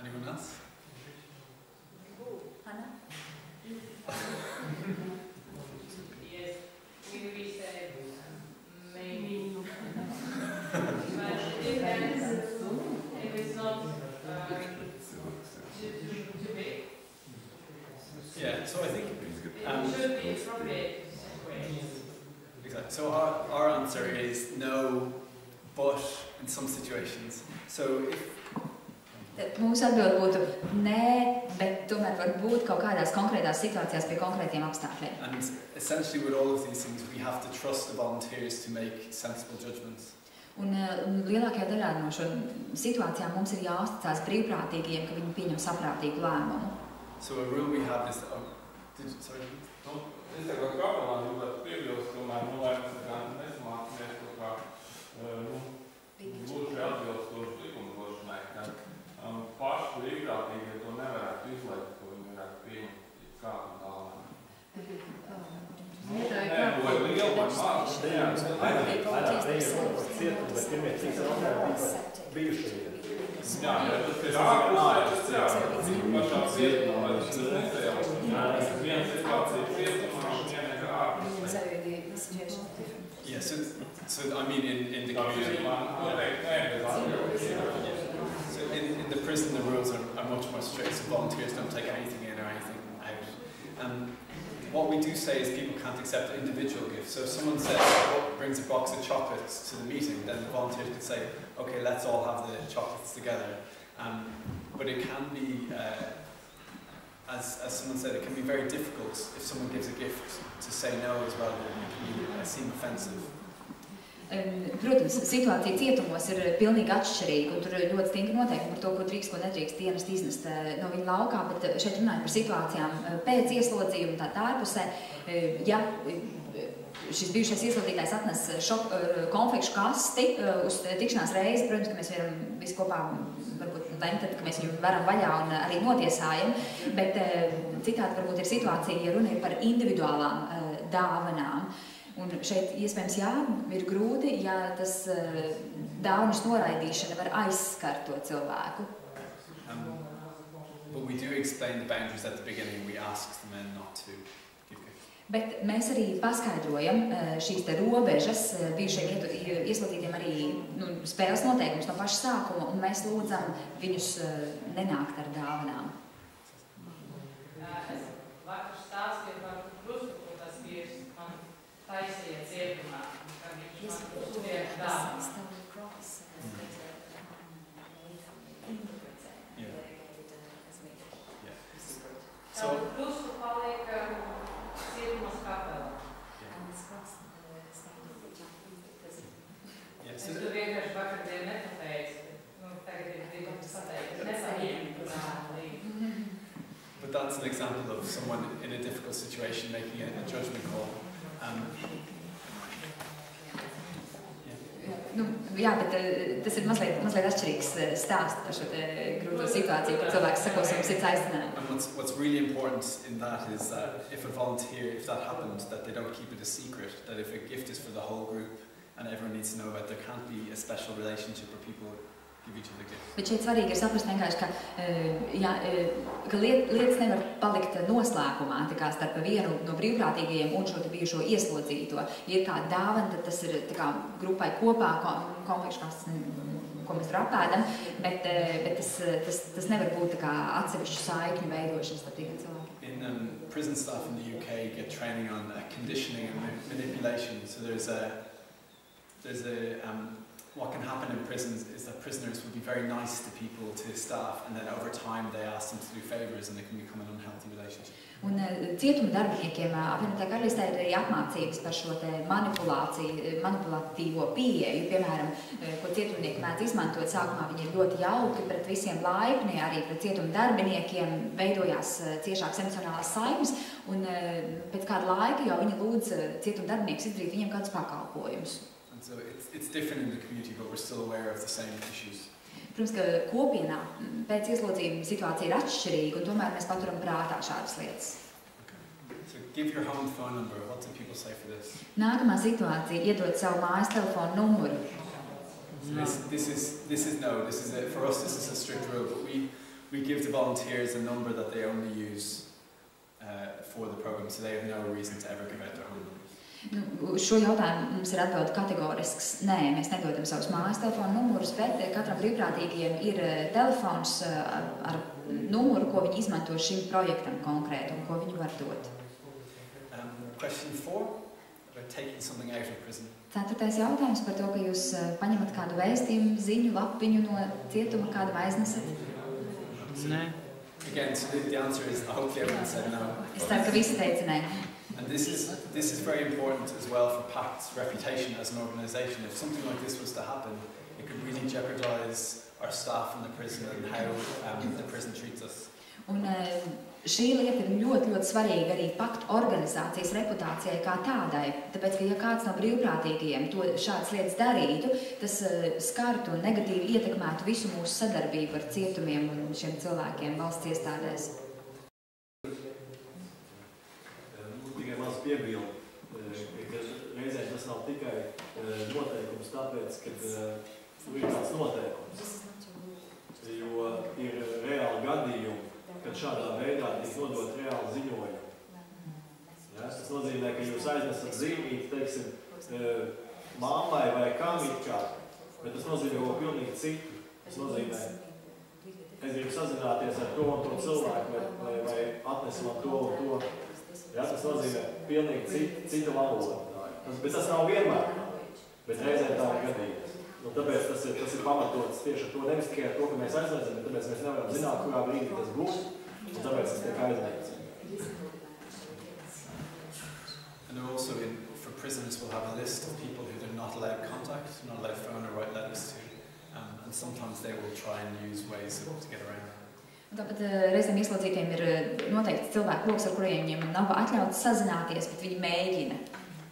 Anyone else? Anna? Yes, we said maybe. But it depends if it's not too big. Yeah, so I think It should be appropriate situations. exactly. So our answer is no, but in some situations. So if Tad mūsu atbilde būtu nē, bet tomēr var būt kaut kādās konkrētās situācijās pie konkrētiem apstākļiem. And essentially with all of these things, we have to trust the volunteers to make sensible judgments. Un lielākajā daļā no šo situācijām mums ir jāuzticās brīvprātīgiem, ka viņi pieņem saprātīgu lēmumu. So a rule we have is, sorry. Es tā kā kapelāni gribētu piebilst, tomēr, lai mēs gan nesamācamies to kā, gluži atbilstoši likumdošanai, ka paši brīvprātīgie to nevarētu izlaikt, ko viņi varētu pieņemt kādu dāvanu. Nē, vai liela vai maz. Vairāk reizes ciet, bet pirmie 3 jautājumi bija bijušie. Jā, ja tas ir ārpus, jā, pašā cietumā, vai tas nesajā. Viena situācija cietumā, un viena ir ārpus. Yeah, so I mean in the community. So in the prison the rules are much more strict, so volunteers don't take anything in or anything out. What we do say is people can't accept individual gifts. So if someone says, brings a box of chocolates to the meeting, then the volunteers could say, okay, let's all have the chocolates together. But it can be, as someone said, it can be very difficult if someone gives a gift to say no as well, and it can seem offensive. Protams, situācija cietumos ir pilnīgi atšķirīga, un tur ir ļoti stingri noteikumi par to, ko drīkst, ko nedrīkst dienest iznest no viņa laukā, bet šeit runājam par situācijām pēc ieslodzījuma tā ārpusē. Ja šis bijušais ieslodzītājs atnes konfekšu kasti uz tikšanās reizi, protams, ka mēs varam visi kopā varbūt lemt, ka mēs viņu varam vaļā un arī notiesājam, bet citādi varbūt ir situācija, ja runa ir par individuālām dāvanām. Un šeit iespējams jā, ir grūti, ja tas dāvanas noraidīšana var aizskart to cilvēku. But we do explain the boundaries at the beginning. We ask the men not to give gifts. Bet mēs arī paskaidrojam šīs te robežas bijušajiem ieslodzītiem arī spēles noteikumus no paša sākuma, un mēs lūdzam viņus nenākt ar dāvanām. Es vakar stāstīju par krustu, ko tas vīrs man taisīja cietumā, kad viņš man uzliek dāvanu. So krustu paliek cietumas kapelā. Es tu vienkārši vakardien nepateicu, tagad ir gribu pateikt, es nesaņēmu dāvanu. But that's an example of someone in a difficult situation making a judgment call. Jā, bet tas ir mazliet atšķirīgs stāsts par šo grūto situāciju, kad cilvēks sako savam sirds aizzinājumam. And what's really important in that is that if a volunteer, if that happens, that they don't keep it a secret, that if a gift is for the whole group and everyone needs to know about it, there can't be a special relationship where people give each other gifts. Bet šeit svarīgi ir saprast vienkārši, ka lietas nevar palikt noslēpumā, tā kā starp vienu no brīvprātīgajiem un šo bijušo ieslodzīto. Ja ir kāda dāvana, tad tas ir tā kā grupai kopā, konfekšu kastes, ko mēs tur apēdam, bet tas nevar būt tā kā atsevišķu saikņu veidošanas starp tīkiem cilvēkiem. In prison staff in the UK get training on conditioning and manipulation. So there's what can happen in prisons is that prisoners will be very nice to people, to staff, and then over time they ask them to do favours and it can become an unhealthy relationship. Un cietuma darbiniekiem apvienotā karalistē ir arī apmācības par šo te manipulatīvo pieeju, piemēram, ko cietumnieki mēdz izmantot. Sākumā viņi ir ļoti jauki, pret visiem laipni, arī pret cietuma darbiniekiem veidojās ciešākas emocionālās saiknes, un pēc kāda laika jau viņi lūdz cietuma darbinieks izdarīt viņiem kādus pakalpojumus. So it's different in the community, but we're still aware of the same issues. Protams, ka kopienā pēc ieslodzījuma situācija ir atšķirīga, un tomēr mēs paturam prātā šādas lietas. Okay. So give your home phone number. What do people say for this? Nākamā situācija iedod savu mājas telefonu numuru. So this is for us this is a strict rule, but we give the volunteers a number that they only use for the program, so they have no reason to ever give out their home number. Šo jautājumu mums ir atbildi kategorisks. Nē, mēs nedodam savus mājas telefonu numurus, bet katram brīvprātīgajiem ir telefons ar numuru, ko viņi izmanto šim projektam konkrēti un ko viņi var dot. Question 4, about taking something out of prison. 4. jautājums par to, ka jūs paņemat kādu vēstījumu, ziņu, lapiņu no cietuma, kādu aiznesat. Nē. Again, so the answer is, hopefully everyone said no. Es ceru, ka visi teica nē. And this is very important as well for PACT's reputation as an organisation. If something like this was to happen, it could really jeopardise our staff in the prison and how the prison treats us. Un šī lieta ir ļoti svarīga arī PACT organizācijas reputācijai kā tādai. Tāpēc, ka ja kāds no brīvprātīgajiem šādas lietas darītu, tas skartu un negatīvi ietekmētu visu mūsu sadarbību ar cietumiem un šiem cilvēkiem valsts iestādēs. Tikai maz piebildu, ka reizēm tas nav tikai noteikums tāpēc, ka ir tāds noteikums. Jo ir reāli gadījumi, kad šādā veidā tiek nodot reāli ziņojumi. Ja, tas nozīmē, ka jūs aiznesat zīmīti, teiksim, māmai vai kam it kā, bet tas nozīmē ko pilnīgi citu. Tas nozīmē, es gribu sazināties ar to un to cilvēku vai atnesu man to un to. Ja, tas nozīmē pilnīgi citu valodu. Bet tas nav vienmēr, bet reizē tā ir gadījums. Un tāpēc tas ir pamatots tieši ar to, nevis tikai ar to, ka mēs aizliedzam, bet tāpēc mēs nevaram zināt, kurā brīdī tas būs, un tāpēc tas tiek aizliegts. And also, for prisoners, we'll have a list of people who they're not allowed contact, not allowed phone or write letters to, and sometimes they will try and use ways to get around. Tāpat reizēm ieslodzītiem ir noteikti cilvēku loks, ar kuriem viņiem nav atļauts sazināties, bet viņi mēģina.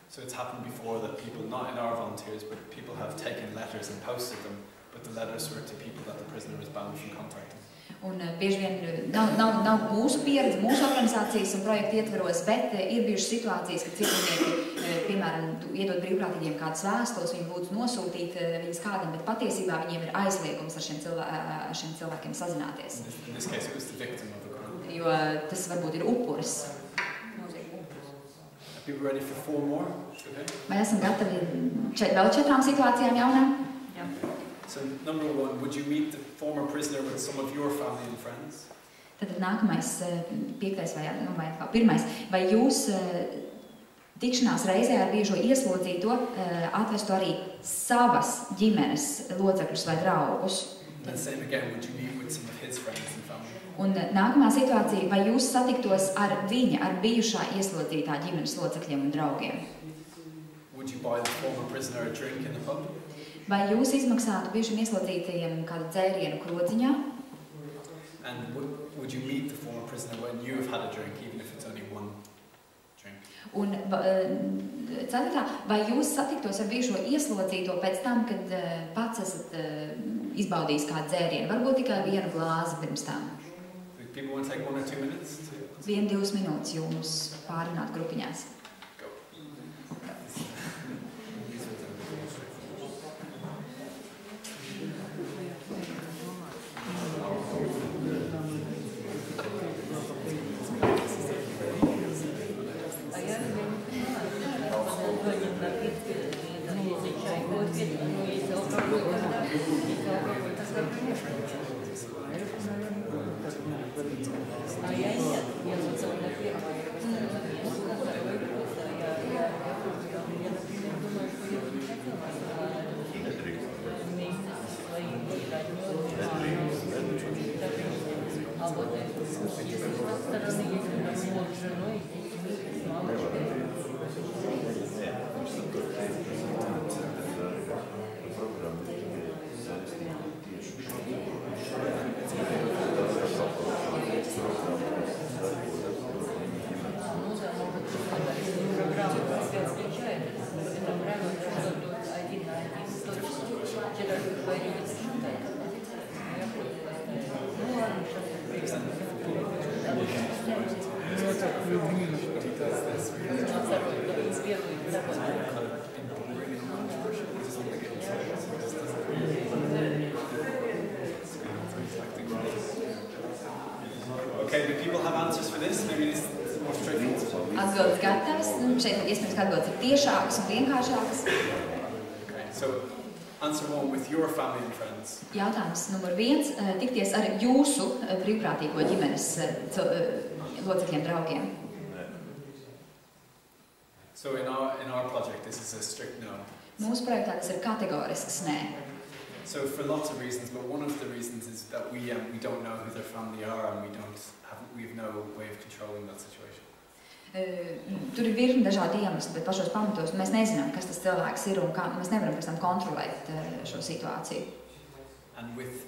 So it's happened before that people, not in our volunteers, but people have taken letters and posted them, but the letters were to people that the prisoner was banned from contacting. Un bieži vien nav mūsu pieredze, mūsu organizācijas un projekta ietveros, bet ir bijušas situācijas, kad cietumnieki, piemēram, iedod brīvprātīgiem kādas vēstules, viņi būtu nosūtīt viņas kādam, bet patiesībā viņiem ir aizliegums ar šiem cilvēkiem sazināties. In this case, it was the victim of a crime. Jo tas varbūt ir upuris. Are people ready for 4 more? Okay. Vai esam gatavi vēl 4 situācijām jaunām? Jā. So, number 1, would you meet the former prisoner with some of your family and friends? Tad nākamais, 5. vai pirmais. Vai jūs tikšanās reizē ar bijušo ieslodzīto atvestu arī savas ģimenes locekļus vai draugus? And same again, would you meet with some of his friends and family? Un nākamā situācija, vai jūs satiktos ar bijušā ieslodzītā ģimenes locekļiem un draugiem? Would you buy the former prisoner a drink in the pub? Vai jūs izmaksātu bijušiem ieslodzītajiem kādu dzērienu krodziņā? And would you meet the former prisoner when you have had a drink, even if it's only 1 drink? Un ceturtā, vai jūs satiktos ar bijušo ieslodzīto pēc tam, kad pats esat izbaudījis kādu dzērienu? Varbūt tikai 1 glāzi pirms tam. People want to take 1 or 2 minutes? 1-2 minūtes jums pārunāt grupiņās. Okay, do people have answers for this? Maybe this is more straightforward. Atbildes gatavas. Šeit iespējams, ka atbildes ir tiešākas un vienkāršākas. Okay, so answer 1 with your family and friends. Jautājums numur 1. Tikties ar jūsu brīvprātīgo ģimenes locekļiem, draugiem. So in our project, this is a strict no. Mūsu projektā tas ir kategorisks nē. So for lots of reasons, but one of the reasons is that we don't know who their family are, and we have no way of controlling that situation. Tur ir virkni dažādi iemesli, bet pašos pamatos mēs nezinām, kas tas cilvēks ir un kā mēs nevaram pēc tam kontrolēt šo situāciju. And with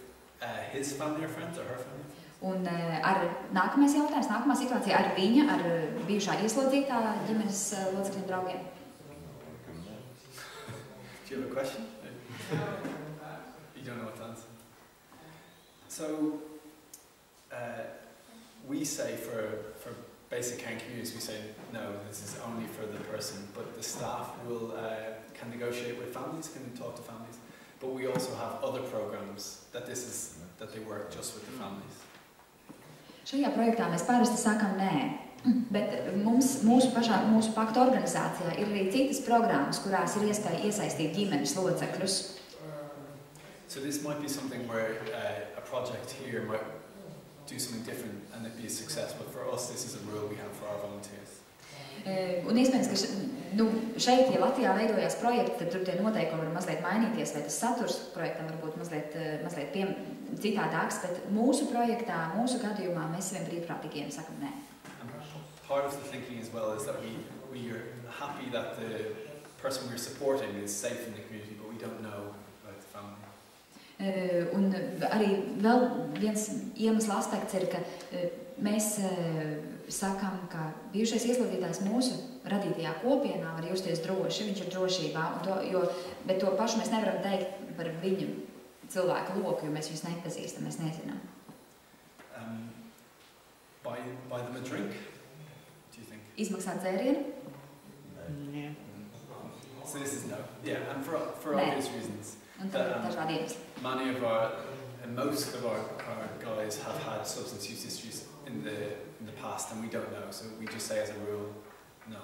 his family or friends or her family? Un ar nākamais jautājums, nākamā situācija ar viņa, ar bijušā ieslodzītā ģimenes locekļiem draugiem. Do you have a question? You don't know what to answer. So we say for basic care and communities, we say no, this is only for the person, but the staff will can negotiate with families, can talk to families. But we also have other programs that they work just with the families. Šajā projektā mēs parasti sakam nē, bet mūsu paktu organizācijā ir arī citas programmas, kurās ir iespēja iesaistīt ģimenes locekļus. So this might be something where a project here might do something different and it be a success, but for us this is a rule we have for our volunteers. Un iespējams, ka šeit, ja Latvijā veidojās projekti, tad tur tie noteikumi var mazliet mainīties, vai tas saturs projektam var būt mazliet citādāks, bet mūsu projektā, mūsu gadījumā mēs saviem brīvprātīgiem sakam nē. Part of the thinking as well is that we are happy that the person we're supporting is safe in the community, but we don't know about the family. Un arī vēl viens iemesla aspekts ir, ka mēs sakam, ka bijušais ieslodzītājs mūsu radītajā kopienā var justies droši, viņš ir drošībā, bet to pašu mēs nevaram teikt par viņu cilvēku loku, jo mēs viņus nepazīstam, mēs nezinām. Buy them a drink, do you think? Izmaksāt dzērienu? Nē. So this is no. Yeah, and for obvious reasons. Un tad ir dažādi iemesli. Most of our guys have had substance use issues in the past, and we don't know, so we just say as a rule, no.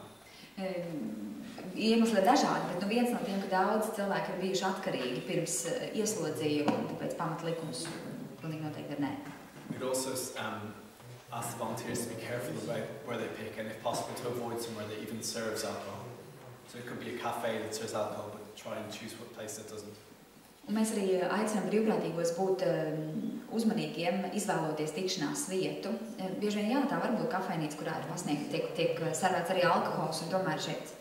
Iemesli ir dažādi, bet viens no tiem, ka daudz cilvēki ir bijuši atkarīgi pirms ieslodzījuma, un tāpēc pamatlikums pilnīgi noteikti ir nē. We'd also ask the volunteers to be careful about where they pick, and if possible to avoid somewhere that even serves alcohol. So it could be a cafe that serves alcohol, but try and choose what place that doesn't. Un mēs arī aicinām brīvprātīgos būt uzmanīgiem, izvēloties tikšanās vietu. Bieži vien jā, tā var būt kafejnīca, kurā ir pasniegta, tiek servēts arī alkohols, un tomēr šeit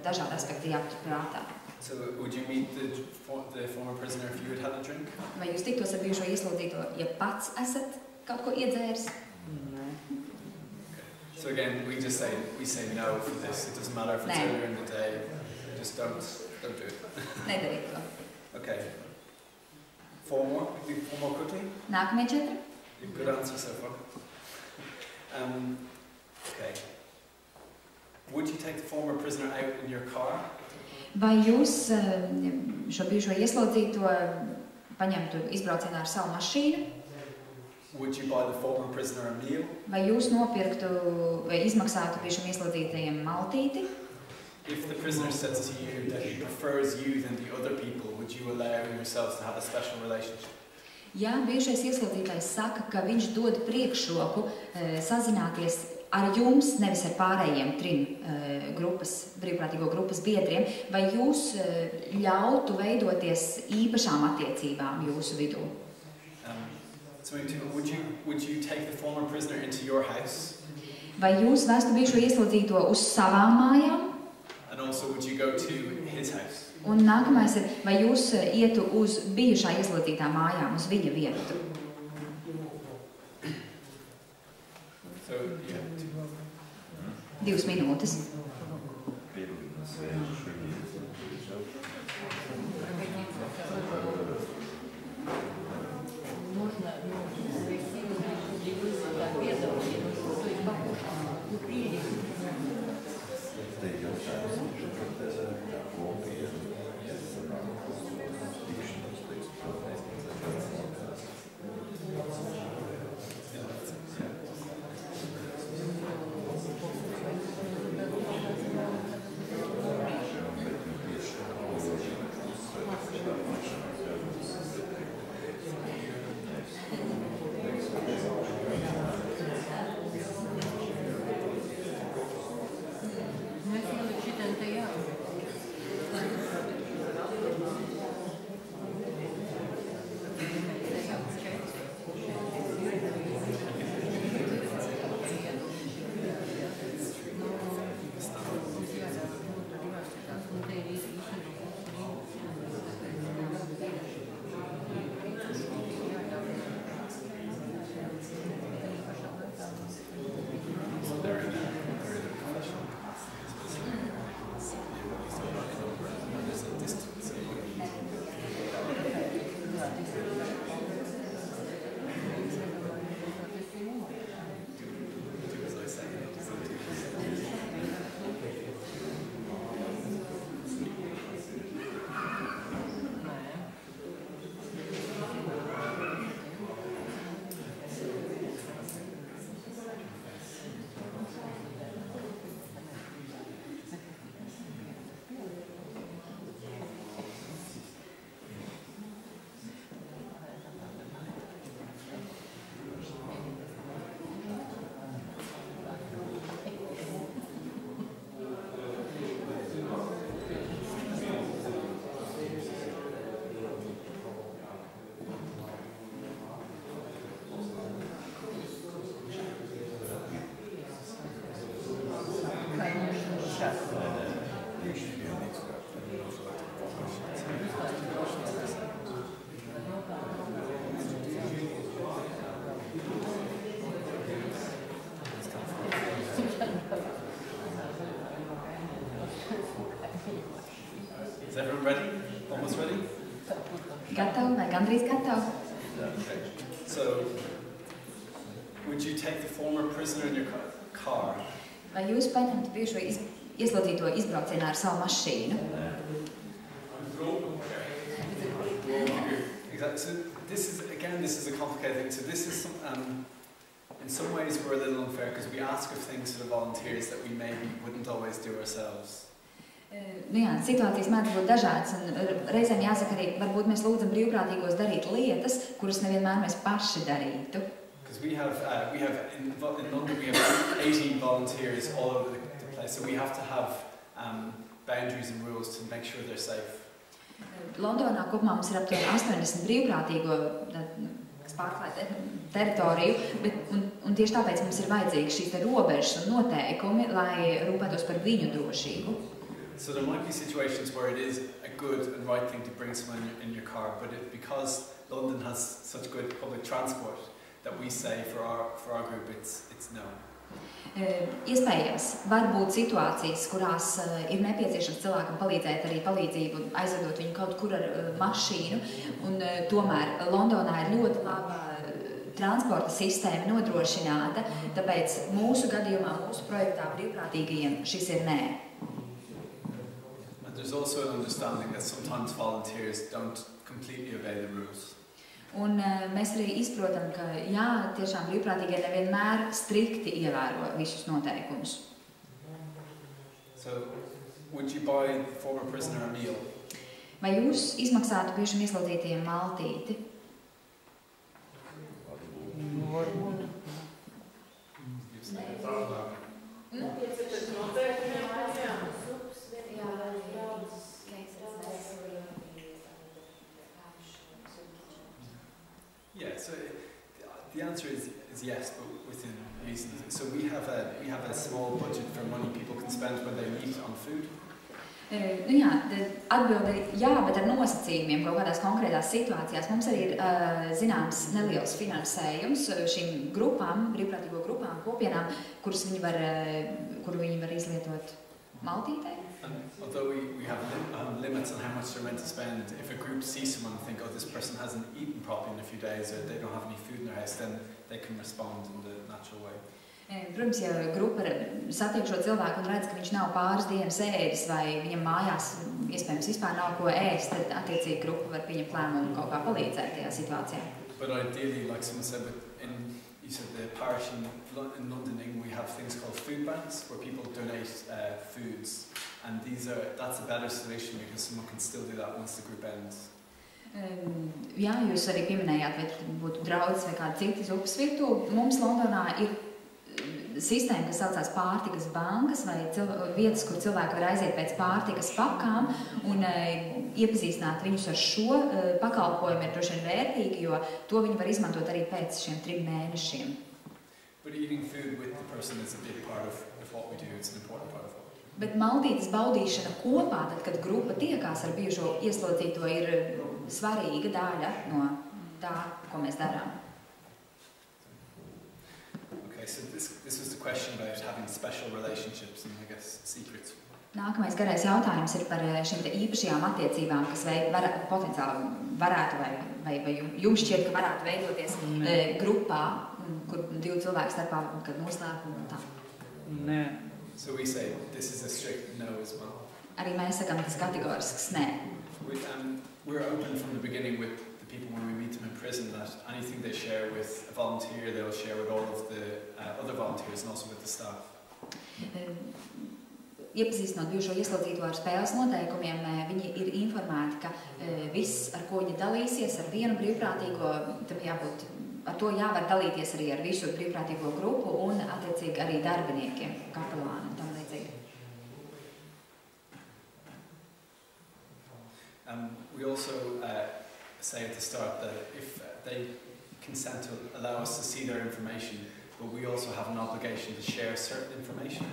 dažādi aspekti jāpatur prātā. So would you meet the former prisoner if you had had a drink? Vai jūs tiktos ar bijušo ieslodzīto, ja pats esat kaut ko iedzēris? So again, we say no for this. It doesn't matter if it's earlier in the day. Just don't do it. Nedarīt to. Okay. Four more quickly. Nākamie 4. Good answer so far. Okay. Would you take the former prisoner out in your car? Vai jūs šo bijušo ieslodzīto paņemtu izbraucienā ar savu mašīnu? Would you buy the former prisoner a meal? Vai jūs nopirktu vai izmaksātu bijušam ieslodzītajiem maltīti? If the prisoner says to you that he prefers you than the other people, would you allow yourselves to have a special relationship? Ja bijušais ieslodzītais saka, ka viņš dod priekšroku sazināties ar jums, nevis ar pārējiem 3 brīvprātīgo grupas biedriem, vai jūs ļautu veidoties īpašām attiecībām jūsu vidū? So would you take the former prisoner into your house? Vai jūs vestu bijušo ieslodzīto uz savām mājām? And also would you go to his house? Un nākamais ir, vai jūs ietu uz bijušā ieslodzītā mājām, uz viņa vietu? So, yeah. 2 minūtes. Gatavi vai gandrīz gatavi? Okay. So, would you take the former prisoner in your car? Vai jūs paņemtu bijušo ieslodzīto izbraucienā ar savu mašīnu? Exactly. So this is a complicated thing. So this is in some ways we're a little unfair because we ask of things to the volunteers that we maybe wouldn't always do ourselves. Jā, situācijas mēdz būt dažādas, un reizēm jāsaka arī, varbūt mēs lūdzam brīvprātīgos darīt lietas, kuras nevienmēr mēs paši darītu. Because we have in London we have 18 volunteers all over the place, so we have to have boundaries and rules to make sure they're safe. Londonā kopumā mums ir aptuveni 80 brīvprātīgo, kas pārklāj teritoriju, un tieši tāpēc mums ir vajadzīgi šīs robežas un noteikumi, lai rūpētos par viņu drošību. So there might be situations where it is a good and right thing to bring someone in your car, but because London has such good public transport, that we say for our group it's no. Iespējams, var būt situācijas, kurās ir nepieciešams cilvēkam palīdzēt arī palīdzību, aizvedot viņu kaut kur ar mašīnu, un tomēr Londonā ir ļoti laba transporta sistēma nodrošināta, tāpēc mūsu gadījumā, mūsu projektā brīvprātīgajiem šis ir nē. And there's also an understanding that sometimes volunteers don't completely obey the rules. Un mēs arī izprotam, ka jā, tiešām brīvprātīgie nevienmēr strikti ievēro visus noteikumus. So, would you buy the former prisoner a meal? Vai jūs izmaksātu bijušiem ieslodzītajiem maltīti? Varbūt. Yeah, so the answer is yes, but within reason. So we have a small budget for money people can spend when they meet on food. Jā, atbilde ir jā, bet ar nosacījumiem kaut kādās konkrētās situācijās. Mums arī ir zināms neliels finansējums šīm grupām, brīvprātīgo grupām, kopienām, kuru viņi var izlietot maltītei. Although we have limits on how much they're meant to spend, if a group sees someone and think, oh, this person hasn't eaten properly in a few days, or they don't have any food in their house, then they can respond in the natural way. Protams, ja grupa satiek šo cilvēku un redz, ka viņš nav pāris dienas ēdis vai viņam mājās iespējams vispār nav ko ēst, tad attiecīgi grupa var pieņemt lēmumu kaut kā palīdzēt tajā situācijā. But ideally, like someone said, you said the parish in London, we have things called food banks where people donate foods, and that's a better solution because someone can still do that once the group ends. Jā, jūs arī pieminējāt, vai būtu draudzes vai kāda citas upes virtuve. Mums Londonā ir sistēma, kas saucās pārtikas bankas vai vietas, kur cilvēki var aiziet pēc pārtikas pakām un iepazīstināt viņus ar šo pakalpojumu ir droši vien vērtīgi, jo to viņi var izmantot arī pēc šiem 3 mēnešiem. But eating food with the person is a big part of what we do. It's an important part of what we do. Bet maltītes baudīšana kopā, tad, kad grupa tiekās ar bijušo ieslodzīto, ir svarīga daļa no tā, ko mēs darām. Okay, so this was the question about having special relationships and, I guess, secrets. Nākamais garais jautājums ir par šīm īpašajām attiecībām, kas potenciāli varētu vai jums šķiet, ka varētu veidoties grupā, kur 2 cilvēku starpā, kad noslēpumi un tā. Nē. So we say this is a strict no as well. Arī mēs sakam, tas kategorisks nē. We're open from the beginning with the people when we meet them in prison that anything they share with a volunteer, they'll share with all of the other volunteers and also with the staff. Iepazīstinot bijušo ieslodzīto ar spēles noteikumiem, viņi ir informēti, ka viss, ar ko viņi dalīsies, ar vienu brīvprātīgo, tam jābūt, ar to jāvar dalīties arī ar visu brīvprātīgo grupu un attiecīgi arī darbiniekiem, kapelāni un tam līdzīgi. We also say at the start that if they consent to allow us to see their information, but we also have an obligation to share certain information.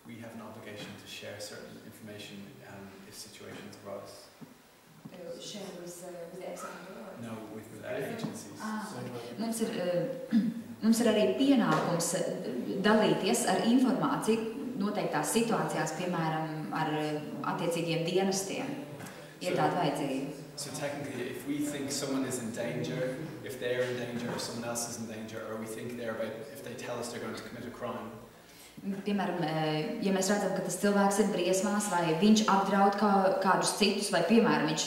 We have an obligation to share certain information if situations arise. Share with the executive? No, with agencies. Mums ir arī pienākums dalīties ar informāciju noteiktās situācijās, piemēram, ar attiecīgiem dienestiem. Ir tāda vajadzība. So technically, if we think someone is in danger, if they're in danger or someone else is in danger, or we think if they tell us they're going to commit a crime, piemēram, ja mēs redzam, ka tas cilvēks ir briesmās, vai viņš apdraud kādus citus, vai, piemēram, viņš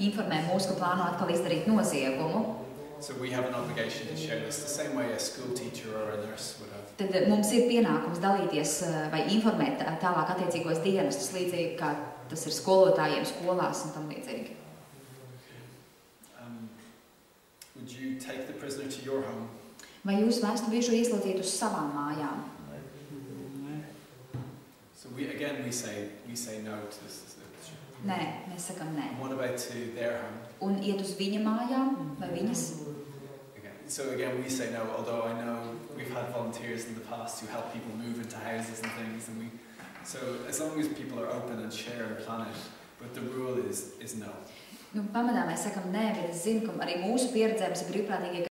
informē mūs, ka plāno atkal izdarīt noziegumu. So we have an obligation to share this the same way a school teacher or a nurse would have. Tad mums ir pienākums dalīties vai informēt tālāk attiecīgos dienestus, līdzīgi kā tas ir skolotājiem skolās un tam līdzīgi. Would you take the prisoner to your home? Vai jūs vēstu bijušo ieslodzītu uz savām mājām? So we say no to this. Nē, mēs sakam nē. What about to their home? Un iet uz viņa mājām vai viņas? Okay. So again, we say no, although I know we've had volunteers in the past who help people move into houses and things, and so as long as people are open and share and plan it, but the rule is no. Pamatā mēs sakam nē, bet es zinu, ka arī mūsu pieredzē mēs brīvprātīgie,